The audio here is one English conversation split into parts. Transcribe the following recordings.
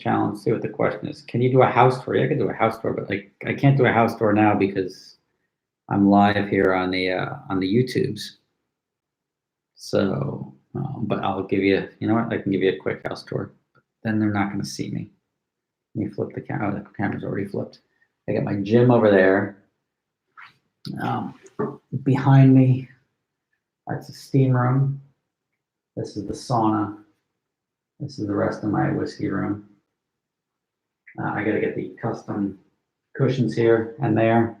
challenge. See what the question is. Can you do a house tour? Yeah, I can do a house tour, but like I can't do a house tour now because I'm live here on the YouTubes. So, but I'll give you. You know what? I can give you a quick house tour. Then they're not going to see me. Let me flip the camera. Oh, the camera's already flipped. I got my gym over there. Behind me, that's a steam room. This is the sauna. This is the rest of my whiskey room. I got to get the custom cushions here and there.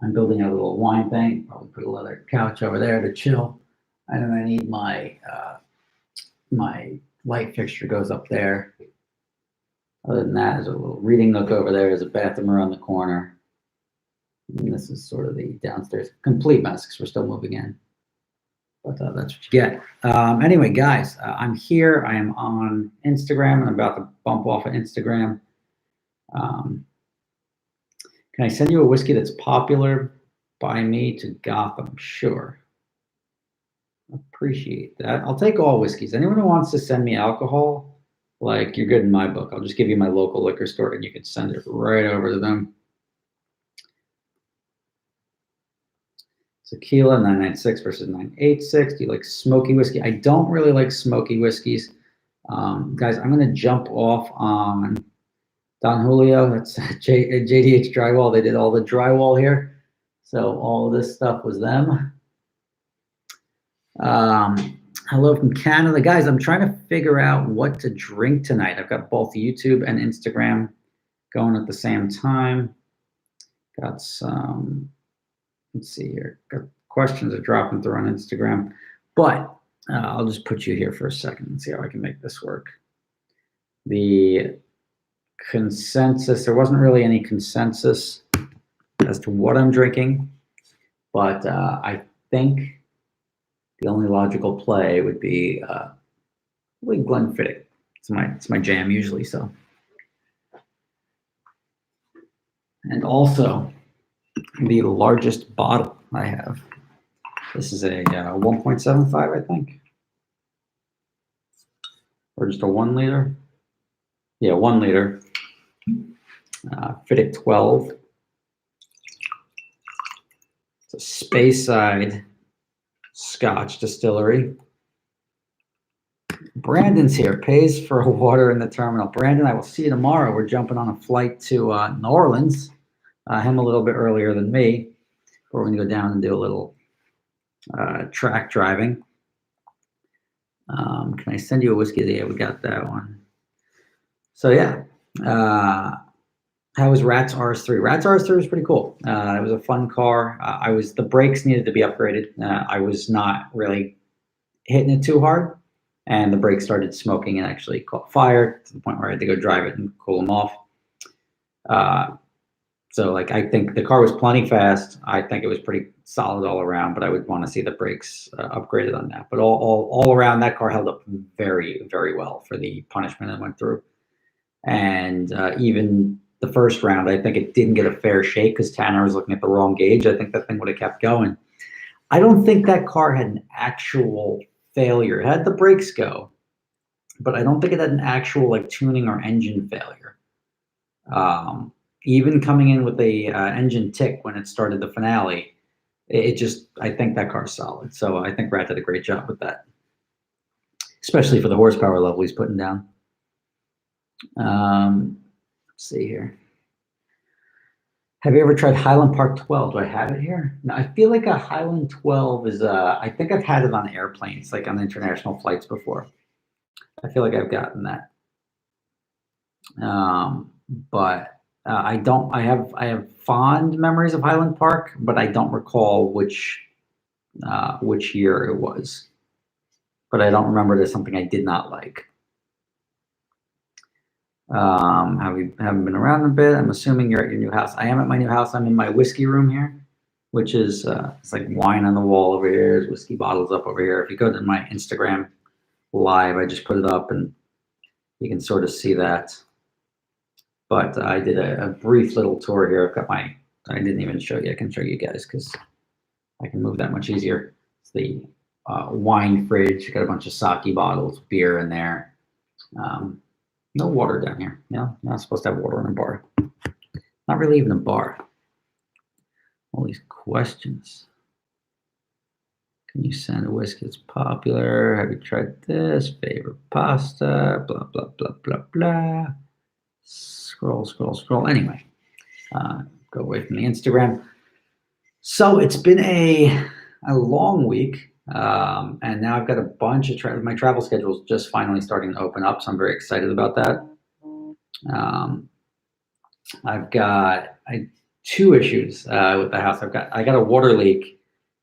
I'm building a little wine thing. Probably put a leather couch over there to chill. And then I need my my light fixture goes up there. Other than that, there's a little reading nook over there. There's a bathroom around the corner. And this is sort of the downstairs. Complete mess because we're still moving in. But that's what you get. Anyway, guys, I'm here. I am on Instagram. I'm about to bump off of Instagram. Can I send you a whiskey that's popular by me to Gotham? Sure. Appreciate that. I'll take all whiskeys. Anyone who wants to send me alcohol, like, you're good in my book. I'll just give you my local liquor store and you can send it right over to them. Tequila 996 versus 986. Do you like smoky whiskey? I don't really like smoky whiskeys. Guys, I'm going to jump off on Don Julio. That's JDH Drywall. They did all the drywall here. So all of this stuff was them. Hello from Canada. Guys, I'm trying to figure out what to drink tonight. I've got both YouTube and Instagram going at the same time. Got some... Let's see here. Got questions are dropping through on Instagram, but I'll just put you here for a second and see how I can make this work. The consensus, there wasn't really any consensus as to what I'm drinking, but I think the only logical play would be Glenfiddich. It's my jam usually, so. And also, the largest bottle I have. This is a 1.75, I think. Or just a 1 liter. Yeah, 1 liter. Fiddick 12. It's a Speyside Scotch distillery. Brandon's here. Pays for water in the terminal. Brandon, I will see you tomorrow. We're jumping on a flight to New Orleans. Him a little bit earlier than me. We're going to go down and do a little track driving. Can I send you a whiskey? Yeah, we got that one. So yeah, how was Rat's RS3? Rat's RS3 was pretty cool. It was a fun car. The brakes needed to be upgraded. I was not really hitting it too hard, and the brakes started smoking and actually caught fire to the point where I had to go drive it and cool them off. So like, I think the car was plenty fast. I think it was pretty solid all around, but I would want to see the brakes upgraded on that. But all around, that car held up very, very well for the punishment it went through. And even the first round, I think it didn't get a fair shake because Tanner was looking at the wrong gauge. I think that thing would have kept going. I don't think that car had an actual failure. It had the brakes go, but I don't think it had an actual like tuning or engine failure. Even coming in with the engine tick when it started the finale, I think that car's solid. So I think Rat did a great job with that, especially for the horsepower level he's putting down. Let's see here. Have you ever tried Highland Park 12? Do I have it here? No, I feel like a Highland 12 is, I think I've had it on airplanes, like on international flights before. I feel like I've gotten that. But I have fond memories of Highland Park, but I don't recall which year it was. But I don't remember it as something I did not like. Haven't been around a bit. I'm assuming you're at your new house. I am at my new house. I'm in my whiskey room here, which is it's like wine on the wall over here. There's whiskey bottles up over here. If you go to my Instagram live, I just put it up and you can sort of see that. But I did a brief little tour here. I've got I didn't even show you. I can show you guys because I can move that much easier. It's the wine fridge. Got a bunch of sake bottles, beer in there. No water down here. No, not supposed to have water in a bar. Not really even a bar. All these questions. Can you send a whiskey that's popular? Have you tried this? Favorite pasta? Blah, blah, blah, blah, blah. Scroll, scroll, scroll. Anyway, go away from the Instagram. So it's been a long week. And now I've got a bunch of my travel schedule is just finally starting to open up. So I'm very excited about that. I've got two issues with the house. I got a water leak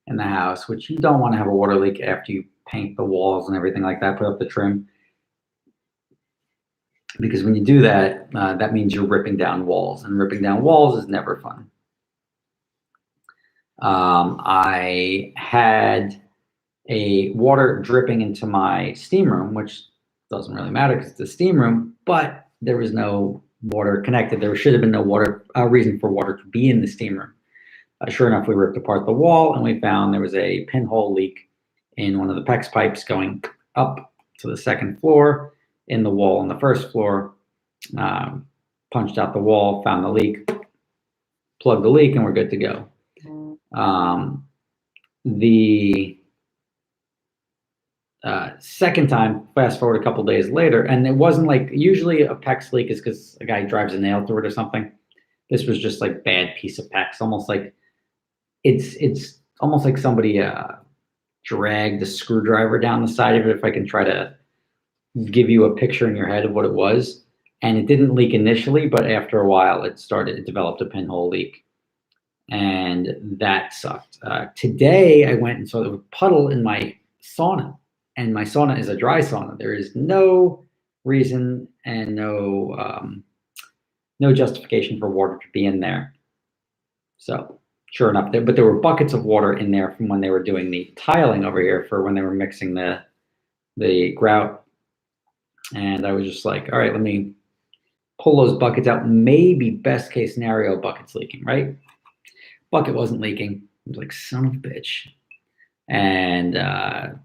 in the house, which you don't want to have a water leak after you paint the walls and everything like that, put up the trim. Because when you do that, that means you're ripping down walls, and ripping down walls is never fun. I had a water dripping into my steam room, which doesn't really matter because it's a steam room, but there was no water connected. There should have been no reason for water to be in the steam room. Sure enough, we ripped apart the wall and we found there was a pinhole leak in one of the PEX pipes going up to the second floor in the wall on the first floor. Punched out the wall, found the leak, plugged the leak, and we're good to go. The second time, fast forward a couple days later, and it wasn't like, usually a PEX leak is because a guy drives a nail through it or something. This was just like bad piece of PEX, almost like it's almost like somebody dragged a screwdriver down the side of it, if I can try to give you a picture in your head of what it was. And it didn't leak initially, but after a while it developed a pinhole leak. And that sucked. Today I went and saw there was a puddle in my sauna, and my sauna is a dry sauna. There is no reason and no justification for water to be in there. So sure enough, but there were buckets of water in there from when they were doing the tiling over here for when they were mixing the grout. And I was just like, all right, let me pull those buckets out. Maybe best case scenario, bucket's leaking, right? Bucket wasn't leaking. I was like, son of a bitch. And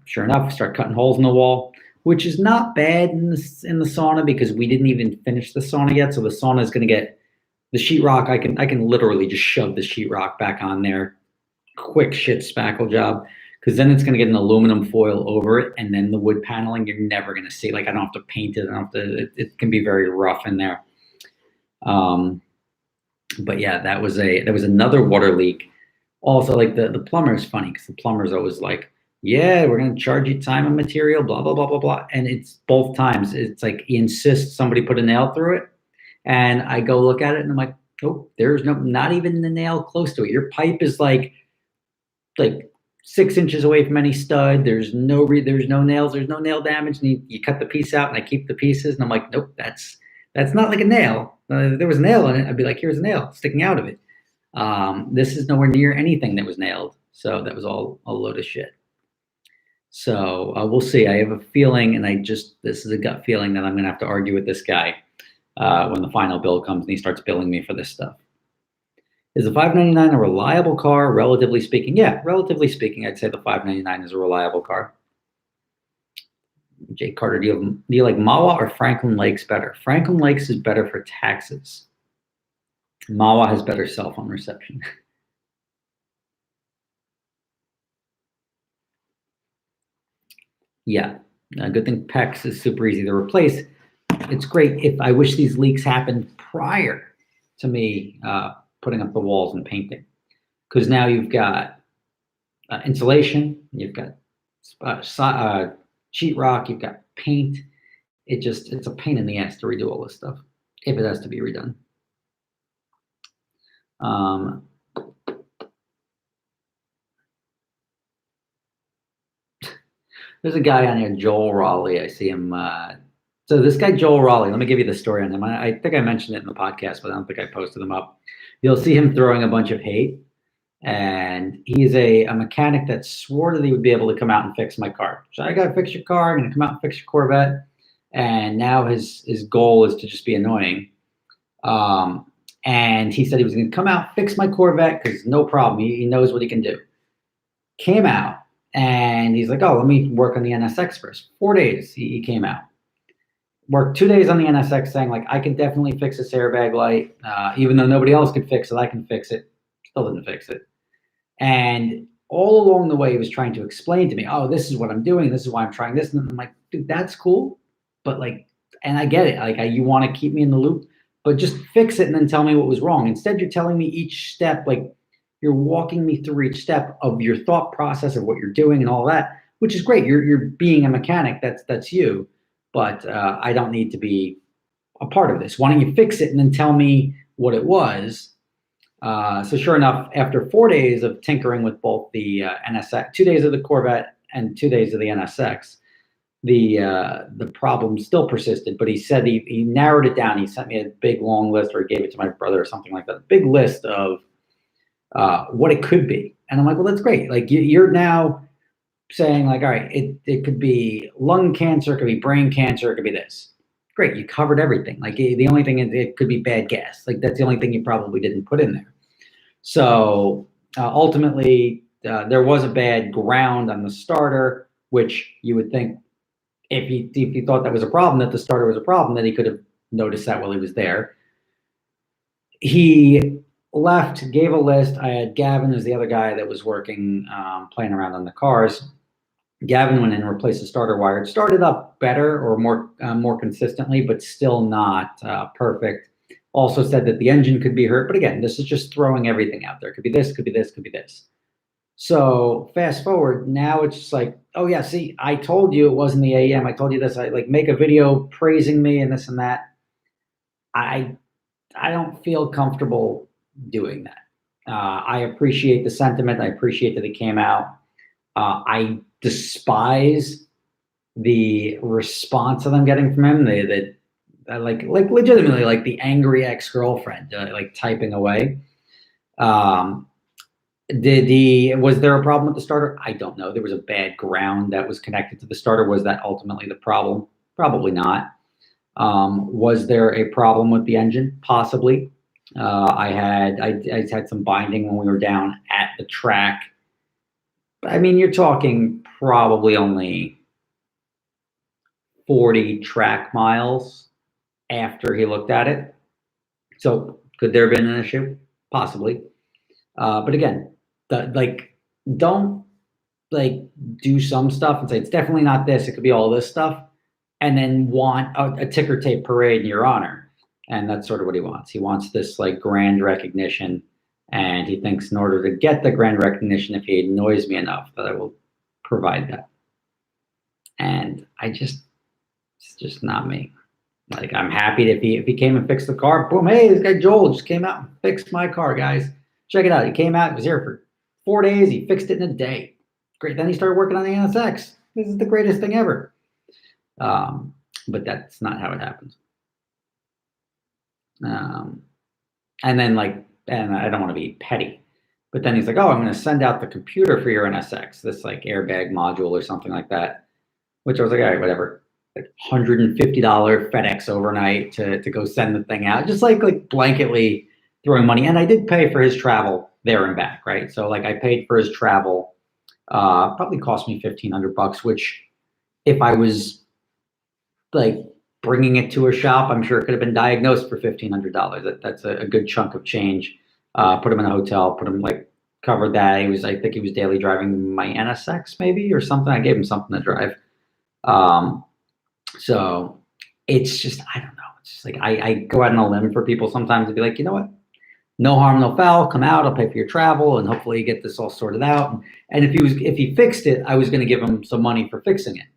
sure enough, I start cutting holes in the wall, which is not bad in the sauna because we didn't even finish the sauna yet. So the sauna is going to get the sheetrock. I can literally just shove the sheetrock back on there. Quick shit spackle job. Because then it's going to get an aluminum foil over it, and then the wood paneling you're never going to see. Like, I don't have to paint it. It can be very rough in there. But yeah, there was another water leak. Also, like the plumber is funny because the plumber's always like, yeah, we're going to charge you time and material, blah, blah, blah, blah, blah. And it's both times. It's like he insists somebody put a nail through it. And I go look at it and I'm like, oh, there's not even the nail close to it. Your pipe is like 6 inches away from any stud. There's no nails. There's no nail damage. And you cut the piece out and I keep the pieces. And I'm like, nope, that's not like a nail. If there was a nail in it, I'd be like, here's a nail sticking out of it. This is nowhere near anything that was nailed. So that was all a load of shit. So we'll see. I have a feeling, and this is a gut feeling that I'm going to have to argue with this guy when the final bill comes and he starts billing me for this stuff. Is the 599 a reliable car, relatively speaking? Yeah, relatively speaking, I'd say the 599 is a reliable car. Jay Carter, do you like Mawa or Franklin Lakes better? Franklin Lakes is better for taxes. Mawa has better cell phone reception. Yeah, good thing PEX is super easy to replace. It's great. I wish these leaks happened prior to me putting up the walls and painting, because now you've got insulation, you've got sheetrock, you've got paint. It's a pain in the ass to redo all this stuff if it has to be redone. There's a guy on here, Joel Raleigh. I see him. So this guy, Joel Raleigh, let me give you the story on him. I think I mentioned it in the podcast, but I don't think I posted them up. You'll see him throwing a bunch of hate. And he's a mechanic that swore that he would be able to come out and fix my car. So I got to fix your car. I'm going to come out and fix your Corvette. And now his goal is to just be annoying. And he said he was going to come out, fix my Corvette, because no problem. He knows what he can do. Came out. And he's like, oh, let me work on the NSX first. 4 days he came out. worked 2 days on the NSX saying like, I can definitely fix this airbag light. Even though nobody else could fix it, I can fix it. Still didn't fix it. And all along the way, he was trying to explain to me, oh, this is what I'm doing. This is why I'm trying this. And I'm like, dude, that's cool. But like, and I get it. Like, you want to keep me in the loop, but just fix it and then tell me what was wrong. Instead, you're telling me each step, like you're walking me through each step of your thought process of what you're doing and all that, which is great. You're being a mechanic. That's you. But I don't need to be a part of this. Why don't you fix it and then tell me what it was? So sure enough, after 4 days of tinkering with both the NSX, 2 days of the Corvette and 2 days of the NSX, the problem still persisted. But he said he narrowed it down. He sent me a big long list, or he gave it to my brother or something like that. A big list of what it could be. And I'm like, well, that's great. Like you're now saying like, all right, it could be lung cancer, it could be brain cancer, it could be this. Great, you covered everything. Like the only thing is it could be bad gas. Like that's the only thing you probably didn't put in there. So ultimately, there was a bad ground on the starter, which you would think if he thought that was a problem, that the starter was a problem, that he could have noticed that while he was there. He left, gave a list. I had Gavin, who's the other guy that was working, playing around on the cars. Gavin went in and replaced the starter wire. It started up better or more consistently, but still not perfect. Also said that the engine could be hurt, but again, this is just throwing everything out there. Could be this, could be this, could be this. So fast forward, now it's just like, oh yeah, see, I told you it wasn't the AEM. I told you this. I like make a video praising me and this and that. I don't feel comfortable doing that. I appreciate the sentiment. I appreciate that it came out. I despise the response that I'm getting from him. That like legitimately like the angry ex-girlfriend like typing away. Was there a problem with the starter? I don't know. There was a bad ground that was connected to the starter. Was that ultimately the problem? Probably not. Was there a problem with the engine? Possibly. I had some binding when we were down at the track. I mean, you're talking probably only 40 track miles after he looked at it. So could there have been an issue? Possibly. But again, don't like do some stuff and say it's definitely not this. It could be all this stuff, and then want a ticker tape parade in your honor. And that's sort of what he wants. He wants this like grand recognition, and he thinks in order to get the grand recognition, if he annoys me enough, that I will provide that. And it's just not me. Like I'm happy if he came and fixed the car. Boom! Hey, this guy Joel just came out and fixed my car, guys. Check it out. He came out. He was here for 4 days. He fixed it in a day. Great. Then he started working on the NSX. This is the greatest thing ever. But that's not how it happens. And then and I don't want to be petty, but then he's like, oh, I'm going to send out the computer for your NSX, this like airbag module or something like that, which I was like, all right, whatever. Like $150 FedEx overnight to go send the thing out, just like blanketly throwing money. And I did pay for his travel there and back, right? So like I paid for his travel, probably cost me $1,500, which if I was like bringing it to a shop, I'm sure it could have been diagnosed for $1,500. That's a good chunk of change. Put him in a hotel, put him covered that. I think he was daily driving my NSX maybe or something. I gave him something to drive. So it's just, I don't know. It's just like, I go out on a limb for people sometimes to be like, you know what? No harm, no foul. Come out. I'll pay for your travel, and hopefully you get this all sorted out. And if he fixed it, I was going to give him some money for fixing it.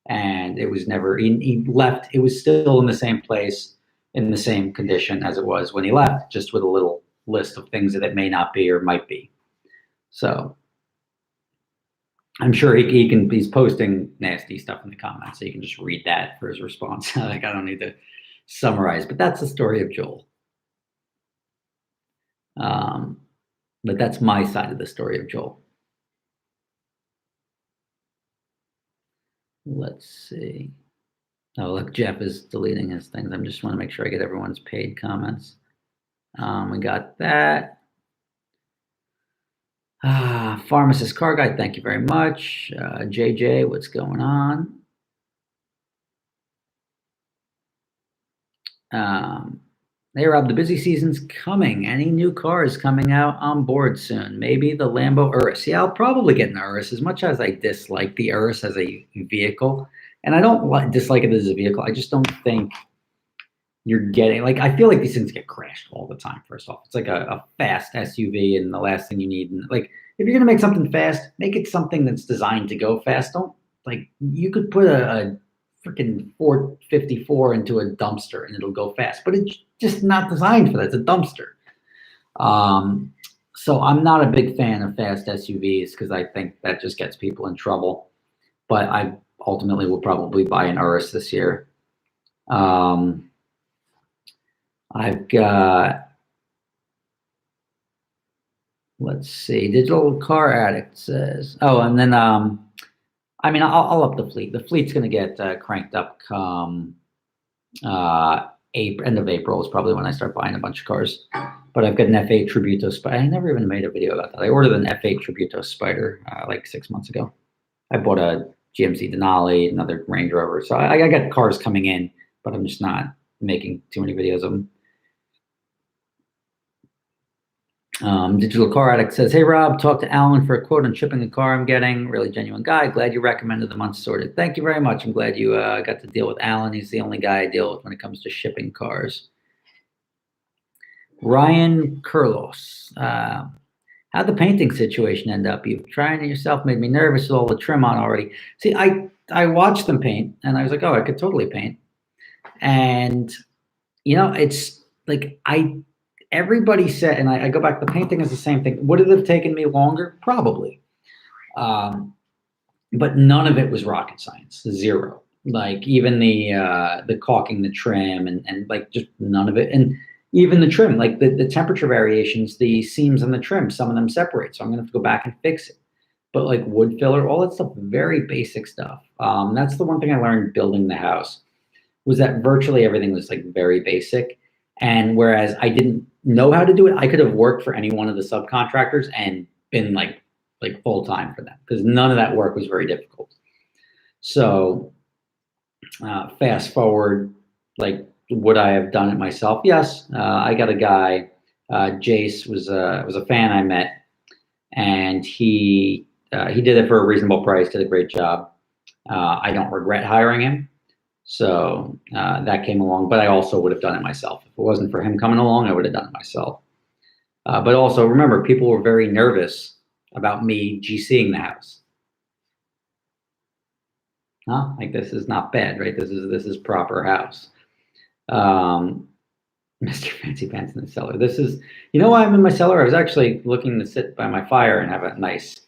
And it was never. He left. It was still in the same place, in the same condition as it was when he left, just with a little list of things that it may not be or might be. So I'm sure he's posting nasty stuff in the comments, so you can just read that for his response. Like I don't need to summarize, but that's the story of Joel. But that's my side of the story of Joel. Let's see. Oh, look, Jeff is deleting his things. I just want to make sure I get everyone's paid comments. We got that. Pharmacist Car Guy, thank you very much. JJ, what's going on? Hey Rob, the busy season's coming. Any new cars coming out on board soon? Maybe the Lambo Urus. Yeah, I'll probably get an Urus. As much as I dislike the Urus as a vehicle, and I don't dislike it as a vehicle, I just don't think you're getting, like, I feel like these things get crashed all the time. First off, it's like a fast SUV, and the last thing you need, and like, if you're gonna make something fast, make it something that's designed to go fast. Don't, like, you could put a freaking 454 into a dumpster and it'll go fast, but it's just not designed for that. It's a dumpster. So I'm not a big fan of fast SUVs because I think that just gets people in trouble. But I ultimately will probably buy an Urus this year. I've got, let's see, Digital Car Addict says, oh, and then, I mean, I'll up the fleet. The fleet's going to get cranked up come end of April is probably when I start buying a bunch of cars. But I've got an F8 Tributo Spider. I never even made a video about that. I ordered an F8 Tributo Spider like 6 months ago. I bought a GMC Denali, another Range Rover. So I got cars coming in, but I'm just not making too many videos of them. Digital Car Addict says, hey Rob, talk to Alan for a quote on shipping a car I'm getting. Really genuine guy. Glad you recommended them unsorted. Thank you very much. I'm glad you got to deal with Alan. He's the only guy I deal with when it comes to shipping cars. Ryan Curlos. How'd the painting situation end up? You've trying it yourself made me nervous with all the trim on already. See, I watched them paint and I was like, oh, I could totally paint. And, you know, it's like everybody said, and I go back, the painting is the same thing. Would it have taken me longer? Probably. But none of it was rocket science, zero. Like even the caulking, the trim, and like just none of it. And even the trim, like the temperature variations, the seams on the trim, some of them separate. So I'm gonna have to go back and fix it. But like wood filler, all that stuff, very basic stuff. That's the one thing I learned building the house, was that virtually everything was like very basic. And whereas I didn't know how to do it, I could have worked for any one of the subcontractors and been like full time for them, because none of that work was very difficult. So fast forward, like, would I have done it myself? Yes. I got a guy, Jace was a fan I met, and he did it for a reasonable price, did a great job. I don't regret hiring him. So that came along, but I also would have done it myself. If it wasn't for him coming along, I would have done it myself. But also remember, people were very nervous about me GCing the house. Huh? Like, this is not bad, right? This is proper house. Mr. Fancy Pants in the cellar. This is, you know why I'm in my cellar? I was actually looking to sit by my fire and have a nice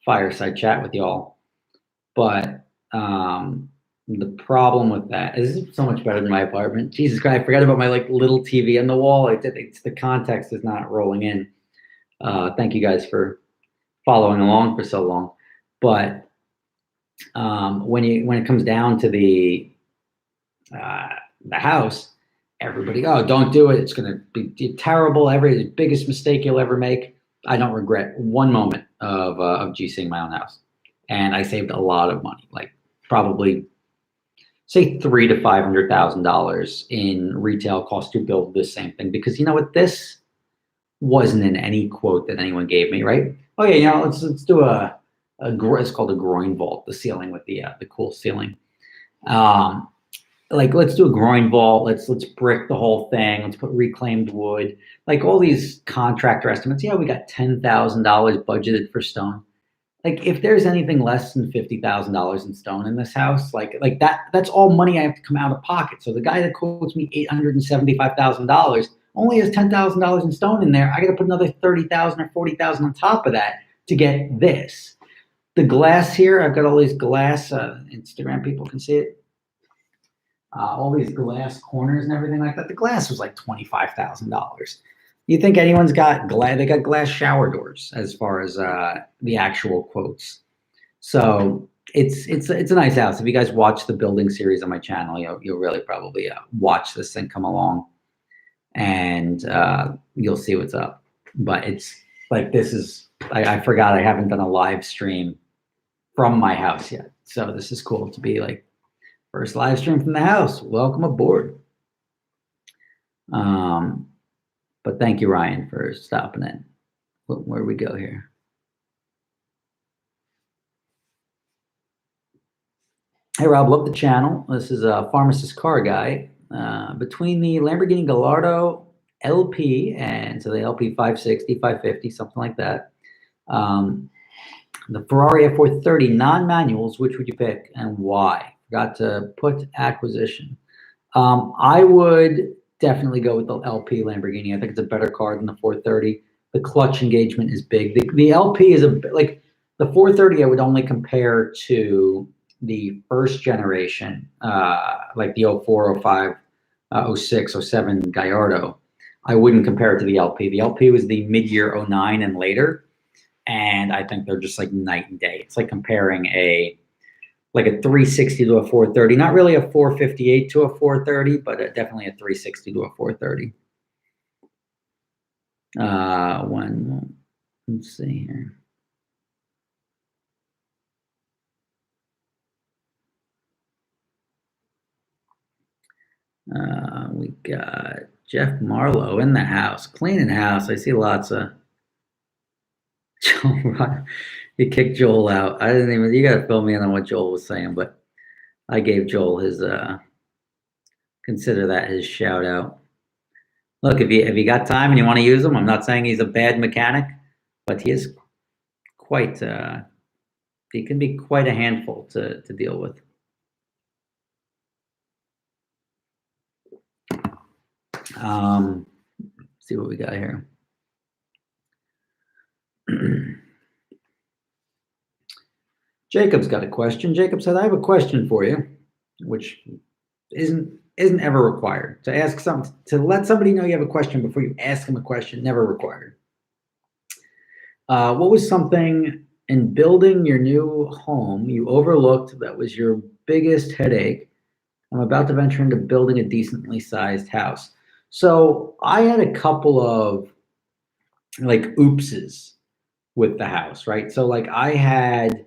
fireside chat with y'all. But the problem with that is it's so much better than my apartment. Jesus Christ, I forgot about my like little TV on the wall. It's the context is not rolling in. Thank you guys for following along for so long. But when it comes down to the house, everybody, oh, don't do it. It's going to be terrible. The biggest mistake you'll ever make. I don't regret one moment of GCing my own house, and I saved a lot of money, like probably say $300,000 to $500,000 in retail cost to build this same thing. Because you know what, this wasn't in any quote that anyone gave me, right? Oh yeah, you know, let's do it's called a groin vault, the ceiling with the cool ceiling. Like, let's do a groin vault. Let's brick the whole thing. Let's put reclaimed wood. Like all these contractor estimates. Yeah, we got $10,000 budgeted for stone. Like, if there's anything less than $50,000 in stone in this house, like that's all money I have to come out of pocket. So the guy that quotes me $875,000 only has $10,000 in stone in there. I got to put another $30,000 or $40,000 on top of that to get this. The glass here, I've got all these glass. Instagram people can see it. All these glass corners and everything like that. The glass was like $25,000. You think anyone's got glass? They got glass shower doors as far as the actual quotes. So it's a nice house. If you guys watch the building series on my channel, you'll really probably watch this thing come along, and you'll see what's up. But it's like, this is, I forgot I haven't done a live stream from my house yet. So this is cool to be like, first live stream from the house. Welcome aboard. But thank you, Ryan, for stopping in. Where we go here? Hey, Rob, love the channel. This is a pharmacist car guy. Between the Lamborghini Gallardo LP and so the LP 560, 550, something like that. The Ferrari F430 non-manuals, which would you pick and why? Forgot to put acquisition. I would definitely go with the LP Lamborghini. I think it's a better car than the 430. The clutch engagement is big. The LP is like the 430. I would only compare to the first generation, like the 04, 05, 06, 07 Gallardo. I wouldn't compare it to the LP. The LP was the mid-year 09 and later, and I think they're just like night and day. It's like comparing like a 360 to a 430, not really a 458 to a 430, but definitely a 360 to a 430. Let's see here. We got Jeff Marlowe in the house, cleaning house. I see lots of Joel. You kicked Joel out. I didn't even. You got to fill me in on what Joel was saying, but I gave Joel his. Consider that his shout out. Look, if you got time and you want to use him, I'm not saying he's a bad mechanic, but he is quite. He can be quite a handful to deal with. See what we got here. Jacob's got a question. Jacob said, I have a question for you, which isn't ever required. To let somebody know you have a question before you ask them a question, never required. What was something in building your new home you overlooked that was your biggest headache? I'm about to venture into building a decently sized house. So I had a couple of like oopses with the house, right? So like I had,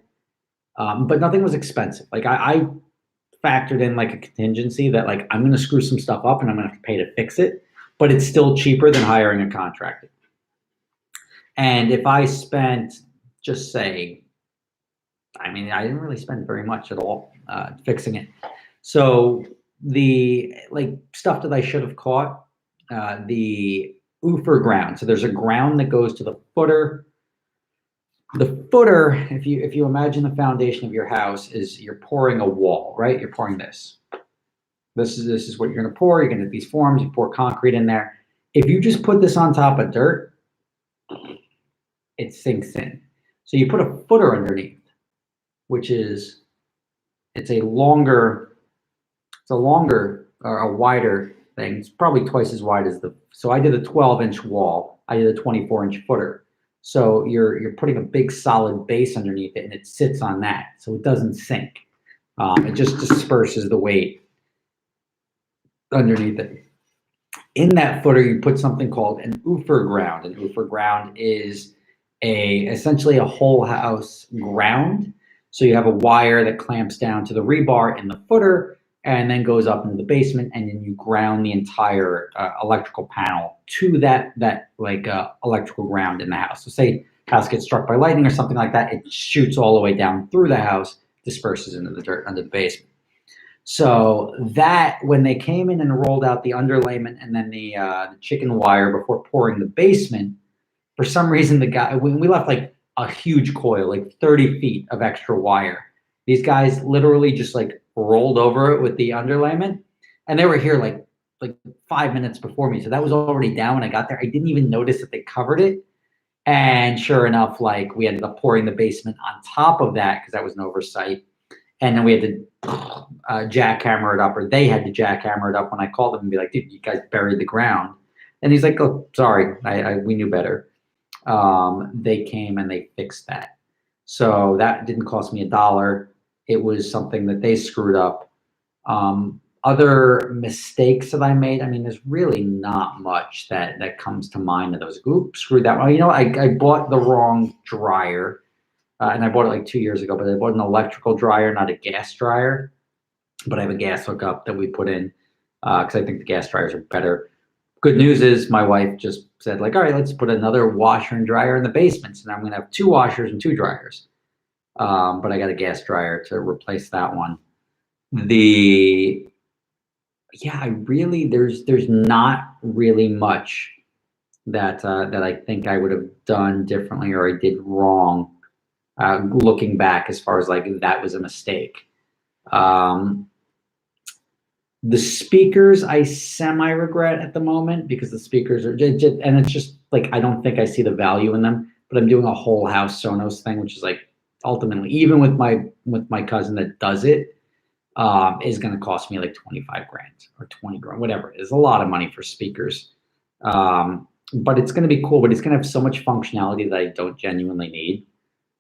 but nothing was expensive. Like I factored in like a contingency that like I'm going to screw some stuff up and I'm going to have to pay to fix it, but it's still cheaper than hiring a contractor. And if I spent, just say, I mean, I didn't really spend very much at all fixing it. So the like stuff that I should have caught, the oofer ground. So there's a ground that goes to the footer. The footer, if you imagine the foundation of your house is you're pouring a wall, right? You're pouring this. This is what you're going to pour. You're going to do these forms. You pour concrete in there. If you just put this on top of dirt, it sinks in. So you put a footer underneath, which is it's a longer or a wider thing. It's probably twice as wide as so I did a 12-inch wall. I did a 24-inch footer. So you're putting a big solid base underneath it and it sits on that. So it doesn't sink. It just disperses the weight underneath it. In that footer, you put something called an oofer ground. An oofer ground is essentially a whole house ground. So you have a wire that clamps down to the rebar in the footer and then goes up into the basement, and then you ground the entire electrical panel to that electrical ground in the house. So say house gets struck by lightning or something like that, it shoots all the way down through the house, disperses into the dirt under the basement. So that when they came in and rolled out the underlayment and then the chicken wire before pouring the basement, for some reason the guy, we left like a huge coil, like 30 feet of extra wire. These guys literally just like rolled over it with the underlayment, and they were here like 5 minutes before me. So that was already down when I got there. I didn't even notice that they covered it. And sure enough, like we ended up pouring the basement on top of that because that was an oversight. And then we had to jackhammer it up, or they had to jackhammer it up when I called them and be like, dude, you guys buried the ground. And he's like, oh, sorry, we knew better. They came and they fixed that. So that didn't cost me $1. It was something that they screwed up. Other mistakes that I made, I mean, there's really not much that comes to mind of those. Oops, screwed that one. You know, I bought the wrong dryer. And I bought it like 2 years ago, but I bought an electrical dryer, not a gas dryer. But I have a gas hookup that we put in because I think the gas dryers are better. Good news is my wife just said like, all right, let's put another washer and dryer in the basement. So now I'm going to have 2 washers and 2 dryers. But I got a gas dryer to replace that one. There's not really much that I think I would have done differently or I did wrong. Looking back, as far as like that was a mistake. The speakers I semi regret at the moment because the speakers are just, and it's just like I don't think I see the value in them. But I'm doing a whole house Sonos thing, which is like ultimately, even with my cousin that does it, is going to cost me like 25 grand or 20 grand, whatever it is. A lot of money for speakers, but it's going to be cool. But it's going to have so much functionality that I don't genuinely need.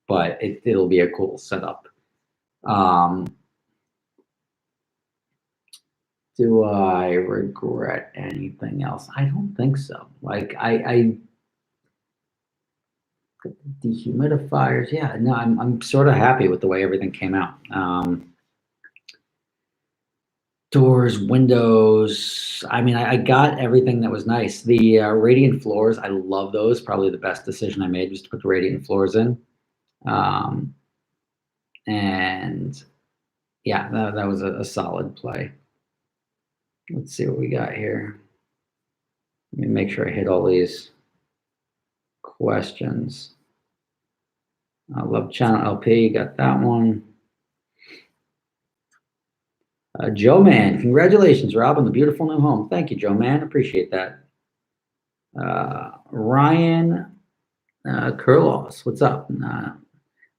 But it'll be a cool setup. Do I regret anything else? I don't think so. Like I dehumidifiers. Yeah, no, I'm sort of happy with the way everything came out. Doors, windows. I mean, I got everything that was nice. The radiant floors, I love those. Probably the best decision I made was to put the radiant floors in. And yeah, that was a solid play. Let's see what we got here. Let me make sure I hit all these questions. Love Channel LP, got that one. Joe Man, congratulations, Rob, on the beautiful new home. Thank you, Joe Man, appreciate that. Ryan Kurlos, what's up? I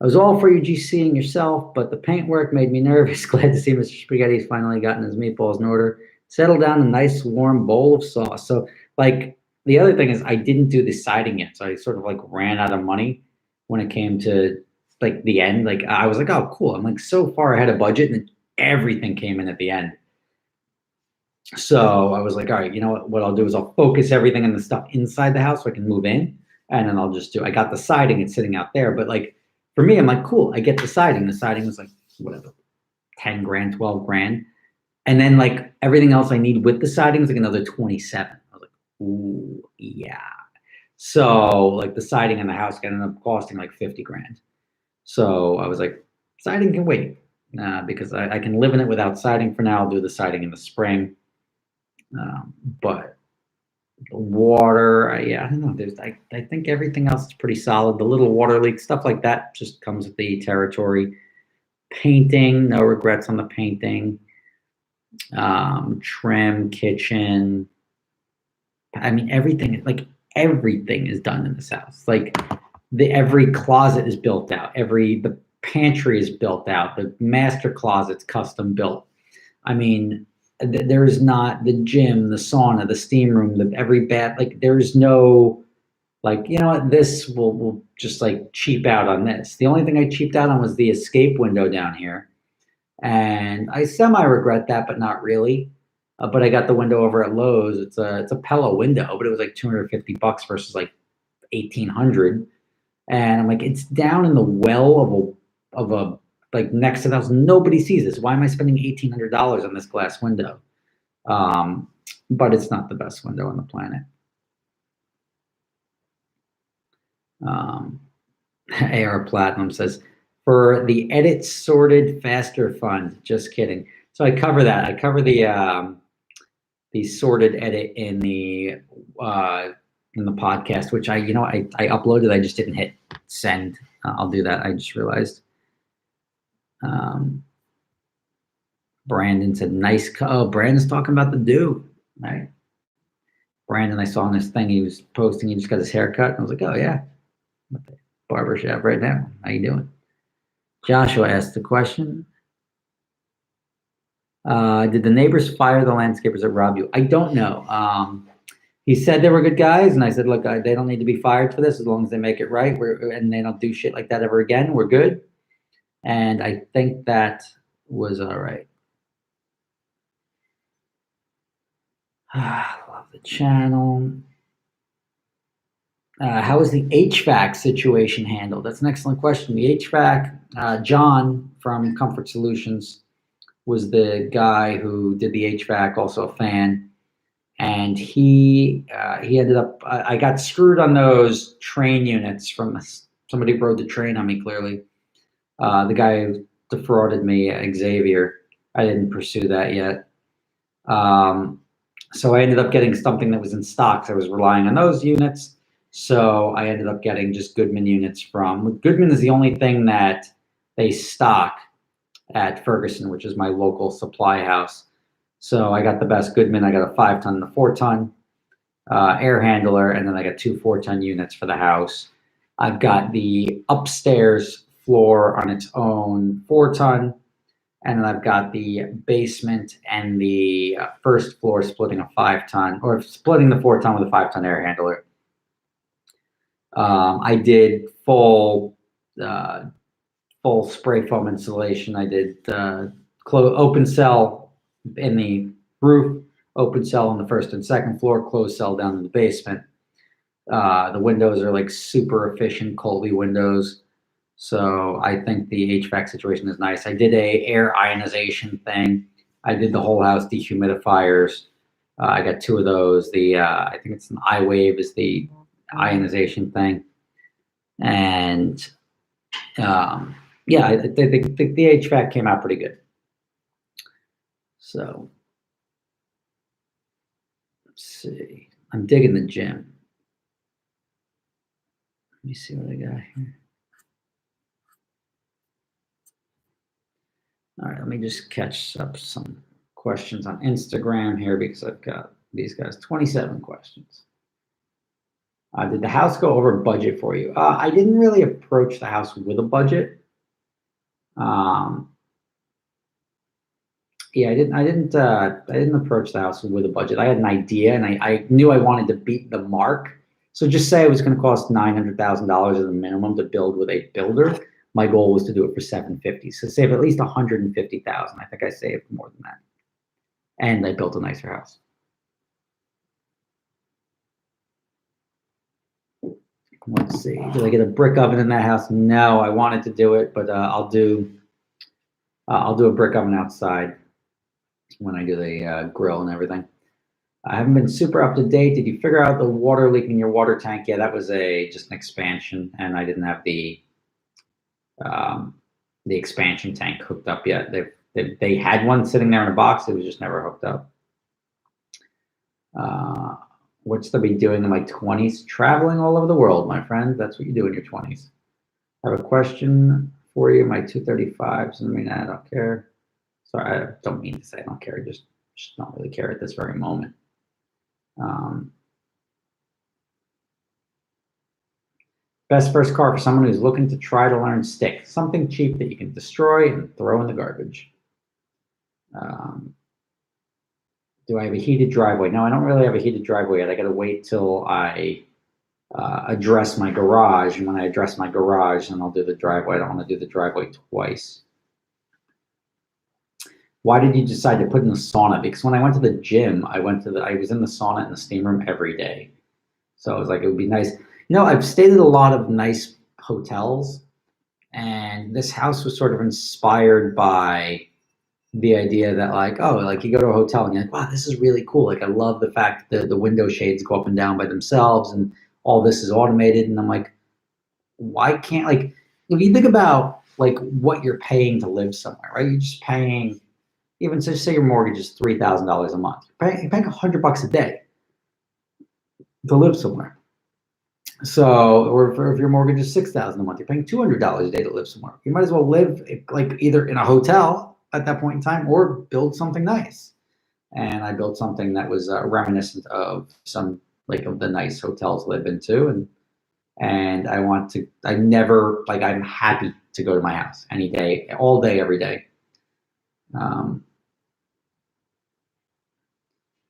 was all for you GCing yourself, but the paintwork made me nervous. Glad to see Mr. Spaghetti's finally gotten his meatballs in order. Settle down a nice warm bowl of sauce. So like the other thing is I didn't do the siding yet. So I sort of like ran out of money when it came to like the end. Like I was like, oh, cool. I'm like so far ahead of budget and everything came in at the end. So I was like, all right, you know what I'll do is I'll focus everything on the stuff inside the house so I can move in. And then I'll just I got the siding, it's sitting out there. But like for me, I'm like, cool, I get the siding. The siding was like, whatever, 10 grand, 12 grand. And then like everything else I need with the siding is like another 27. I was like, ooh, yeah. So like the siding in the house ended up costing like 50 grand. So I was like, siding can wait because I can live in it without siding for now. I'll do the siding in the spring. But the water, I don't know. I think everything else is pretty solid. The little water leak, stuff like that just comes with the territory. Painting, no regrets on the painting. Trim, kitchen. I mean, everything is done in this house. Like every closet is built out. The pantry is built out. The master closet's custom built. I mean, there is not the gym, the sauna, the steam room, every bath. Like there's no, like, you know what, this will just like cheap out on this. The only thing I cheaped out on was the escape window down here. And I semi-regret that, but not really. But I got the window over at Lowe's. It's a Pella window, but it was like $250 versus like $1,800. And I'm like, it's down in the well of a like next to the house. Nobody sees this. Why am I spending $1,800 on this glass window? But it's not the best window on the planet. AR Platinum says, for the edit sorted faster fund. Just kidding. So I cover that. I cover the sorted edit in the podcast, which I uploaded. I just didn't hit send. I'll do that. I just realized. Brandon said, nice. Brandon's talking about the dude, right? Brandon, I saw on this thing he was posting. He just got his hair cut. I was like, oh yeah, barbershop right now. How you doing? Joshua asked the question. Did the neighbors fire the landscapers that robbed you? I don't know. He said they were good guys, and I said, look, they don't need to be fired for this as long as they make it right. And they don't do shit like that ever again. We're good. And I think that was all right. Love the channel. How is the HVAC situation handled? That's an excellent question. The HVAC, John from Comfort Solutions was the guy who did the HVAC, also a fan. and he ended up. I got screwed on those train units from somebody rode the train on me. Clearly, the guy who defrauded me, Xavier. I didn't pursue that yet. So I ended up getting something that was in stock. So I was relying on those units. So I ended up getting just Goodman units from Goodman is the only thing that they stock at Ferguson, which is my local supply house. So I got the best Goodman. I got a 5-ton and a 4-ton air handler, and then I got 2 4-ton units for the house. I've got the upstairs floor on its own 4-ton. And then I've got the basement and the first floor splitting a 5-ton, or splitting the 4-ton with a 5-ton air handler. I did full spray foam insulation. I did open cell in the roof, open cell on the first and second floor, closed cell down in the basement. The windows are like super efficient Colby windows. So I think the HVAC situation is nice. I did a air ionization thing. I did the whole house dehumidifiers. I got 2 of those. I think it's an iWave is the ionization thing. And yeah, I think the HVAC came out pretty good. So let's see. I'm digging the gym. Let me see what I got here. All right, let me just catch up some questions on Instagram here because I've got these guys, 27 questions. Did the house go over budget for you? I didn't really approach the house with a budget. Yeah, I didn't approach the house with a budget. I had an idea, and I knew I wanted to beat the mark. So just say it was going to cost $900,000 as a minimum to build with a builder. My goal was to do it for $750,000, so save at least $150,000. I think I saved more than that, and I built a nicer house. Let's see. Did I get a brick oven in that house? No, I wanted to do it, but I'll do a brick oven outside when I do the grill and everything. I haven't been super up to date. Did you figure out the water leak in your water tank? Yeah, that was just an expansion, and I didn't have the expansion tank hooked up yet. They had one sitting there in a box. It was just never hooked up. What's to be doing in my 20s? Traveling all over the world, my friend. That's what you do in your 20s. I have a question for you. My 235s. I mean, I don't care. Sorry, I don't mean to say I don't care. I just don't really care at this very moment. Best first car for someone who's looking to try to learn stick. Something cheap that you can destroy and throw in the garbage. Do I have a heated driveway? No, I don't really have a heated driveway yet. I got to wait till I address my garage. And when I address my garage, then I'll do the driveway. I don't want to do the driveway twice. Why did you decide to put in the sauna? Because when I went to the gym, I was in the sauna and the steam room every day. So I was like, it would be nice. You know, I've stayed at a lot of nice hotels, and this house was sort of inspired by the idea that like, oh, like you go to a hotel and you're like, wow, this is really cool. Like I love the fact that the window shades go up and down by themselves and all this is automated. And I'm like, why can't, like, if you think about like what you're paying to live somewhere, right? You're just paying, even just say your mortgage is $3,000 a month. You're paying $100 a day to live somewhere. So, or if your mortgage is $6,000 a month, you're paying $200 a day to live somewhere. You might as well live like either in a hotel at that point in time or build something nice. And I built something that was reminiscent of some like of the nice hotels live into, and I'm happy to go to my house any day, all day, every day.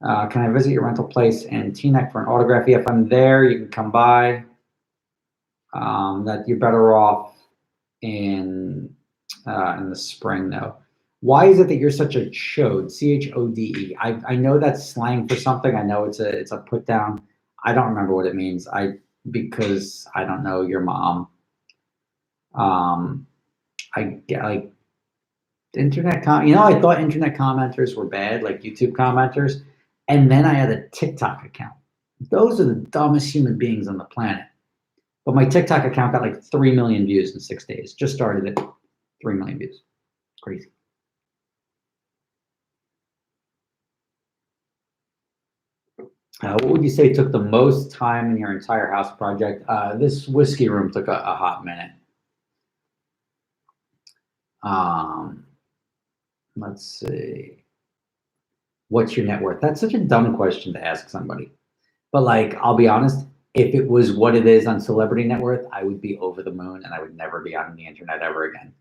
Can I visit your rental place in Teaneck for an autograph? If I'm there, you can come by. That you're better off in the spring though. Why is it that you're such a chode? CHODE. I know that's slang for something. I know it's a put down. I don't remember what it means. Because I don't know your mom. I get like internet I thought internet commenters were bad, like YouTube commenters. And then I had a TikTok account. Those are the dumbest human beings on the planet. But my TikTok account got like 3 million views in 6 days. Just started it, 3 million views. Crazy. What would you say took the most time in your entire house project? This whiskey room took a hot minute. Let's see. What's your net worth? That's such a dumb question to ask somebody. But like, I'll be honest, if it was what it is on Celebrity Net Worth, I would be over the moon and I would never be on the internet ever again.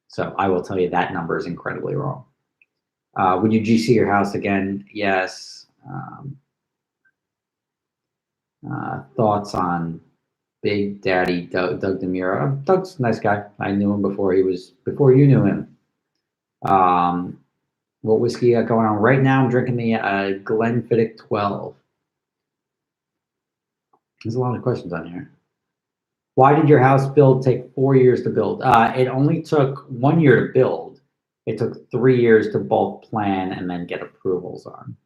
So I will tell you that number is incredibly wrong. Would you GC your house again? Yes. Thoughts on Big Daddy Doug DeMuro? Doug's a nice guy. I knew him before you knew him. What whiskey you got going on right now? I'm drinking the Glenfiddich 12. There's a lot of questions on here. Why did your house build take 4 years to build? It only took 1 year to build. It took 3 years to bulk plan and then get approvals on.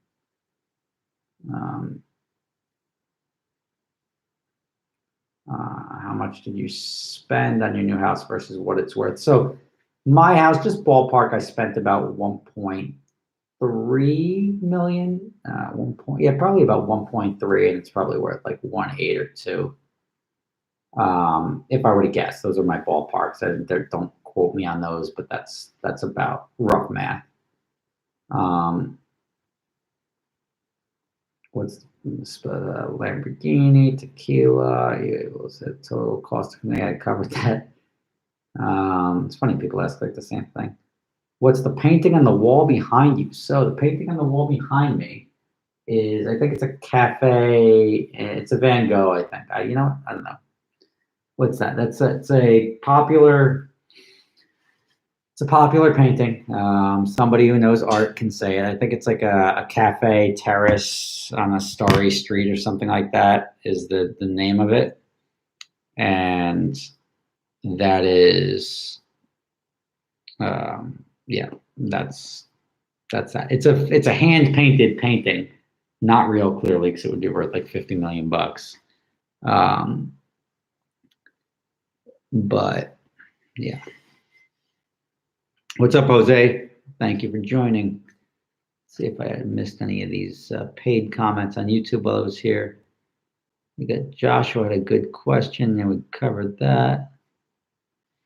How much did you spend on your new house versus what it's worth? So my house, just ballpark, I spent about 1.3 million. Probably about 1.3, and it's probably worth like 1.8 or 2. If I were to guess, those are my ballparks. Don't quote me on those, but that's about rough math. What's Lamborghini, tequila? What's the total cost? I covered that. It's funny people ask like the same thing. What's the painting on the wall behind you? So the painting on the wall behind me is, I think it's a cafe. It's a Van Gogh, I think. I don't know. What's that? It's a popular painting. Somebody who knows art can say it. I think it's like a cafe terrace on a starry street or something like that is the name of it. And that is, that's that. It's a hand painted painting, not real clearly because it would be worth like $50 million. But yeah. What's up, Jose? Thank you for joining. Let's see if I missed any of these paid comments on YouTube while I was here. We got Joshua had a good question, and we covered that.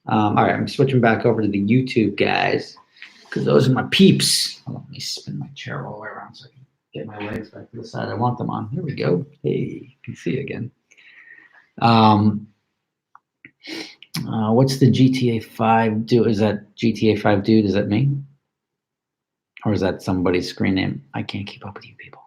All right, I'm switching back over to the YouTube guys because those are my peeps. Let me spin my chair all the way around so I can get my legs back to the side I want them on. Here we go. Hey, you can see again. What's the GTA 5 do? Is that GTA 5 dude? Is that me? Or is that somebody's screen name? I can't keep up with you people.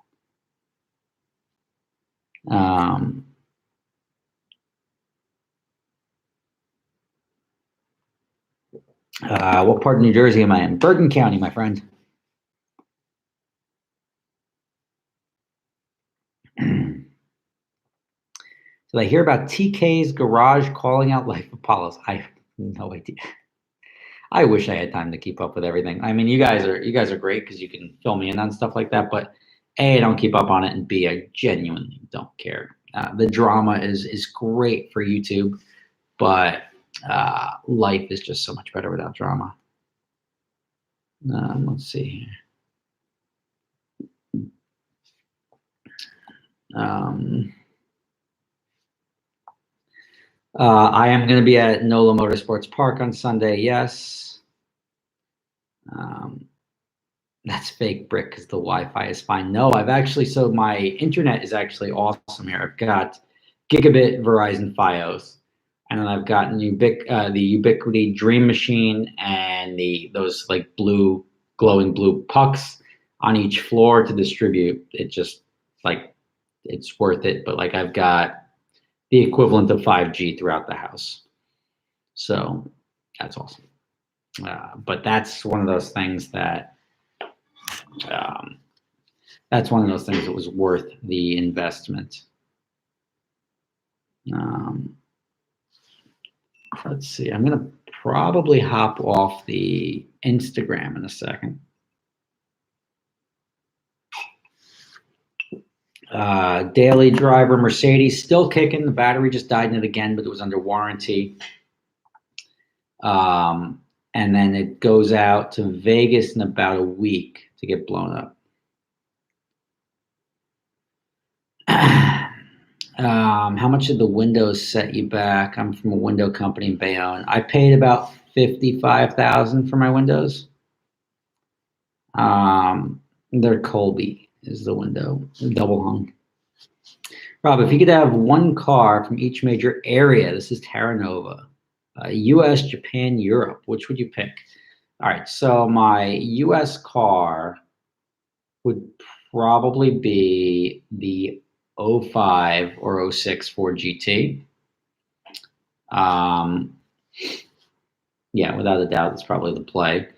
What part of New Jersey am I in? Bergen County, my friend. Did I hear about TK's garage calling out Life Apollos? I have no idea. I wish I had time to keep up with everything. I mean, you guys are great because you can fill me in on stuff like that. But A, I don't keep up on it, and B, I genuinely don't care. The drama is great for YouTube, but life is just so much better without drama. Let's see here. I am going to be at NOLA Motorsports Park on Sunday. Yes. That's fake brick because the Wi-Fi is fine. No, so my internet is actually awesome here. I've got gigabit Verizon Fios, and then I've got the Ubiquity Dream Machine and those like glowing blue pucks on each floor to distribute. It just like it's worth it. But like I've got the equivalent of 5G throughout the house, so that's awesome. But that's one of those things that was worth the investment. Let's see. I'm gonna probably hop off the Instagram in a second. Daily driver, Mercedes, still kicking. The battery just died in it again, but it was under warranty. And then it goes out to Vegas in about a week to get blown up. How much did the windows set you back? I'm from a window company in Bayonne. I paid about $55,000 for my windows. They're Colby is the window, double hung. Rob, if you could have one car from each major area, this is Terra Nova, US, Japan, Europe, which would you pick? All right, so my US car would probably be the 05 or 06 Ford GT. Yeah, without a doubt, that's probably the play.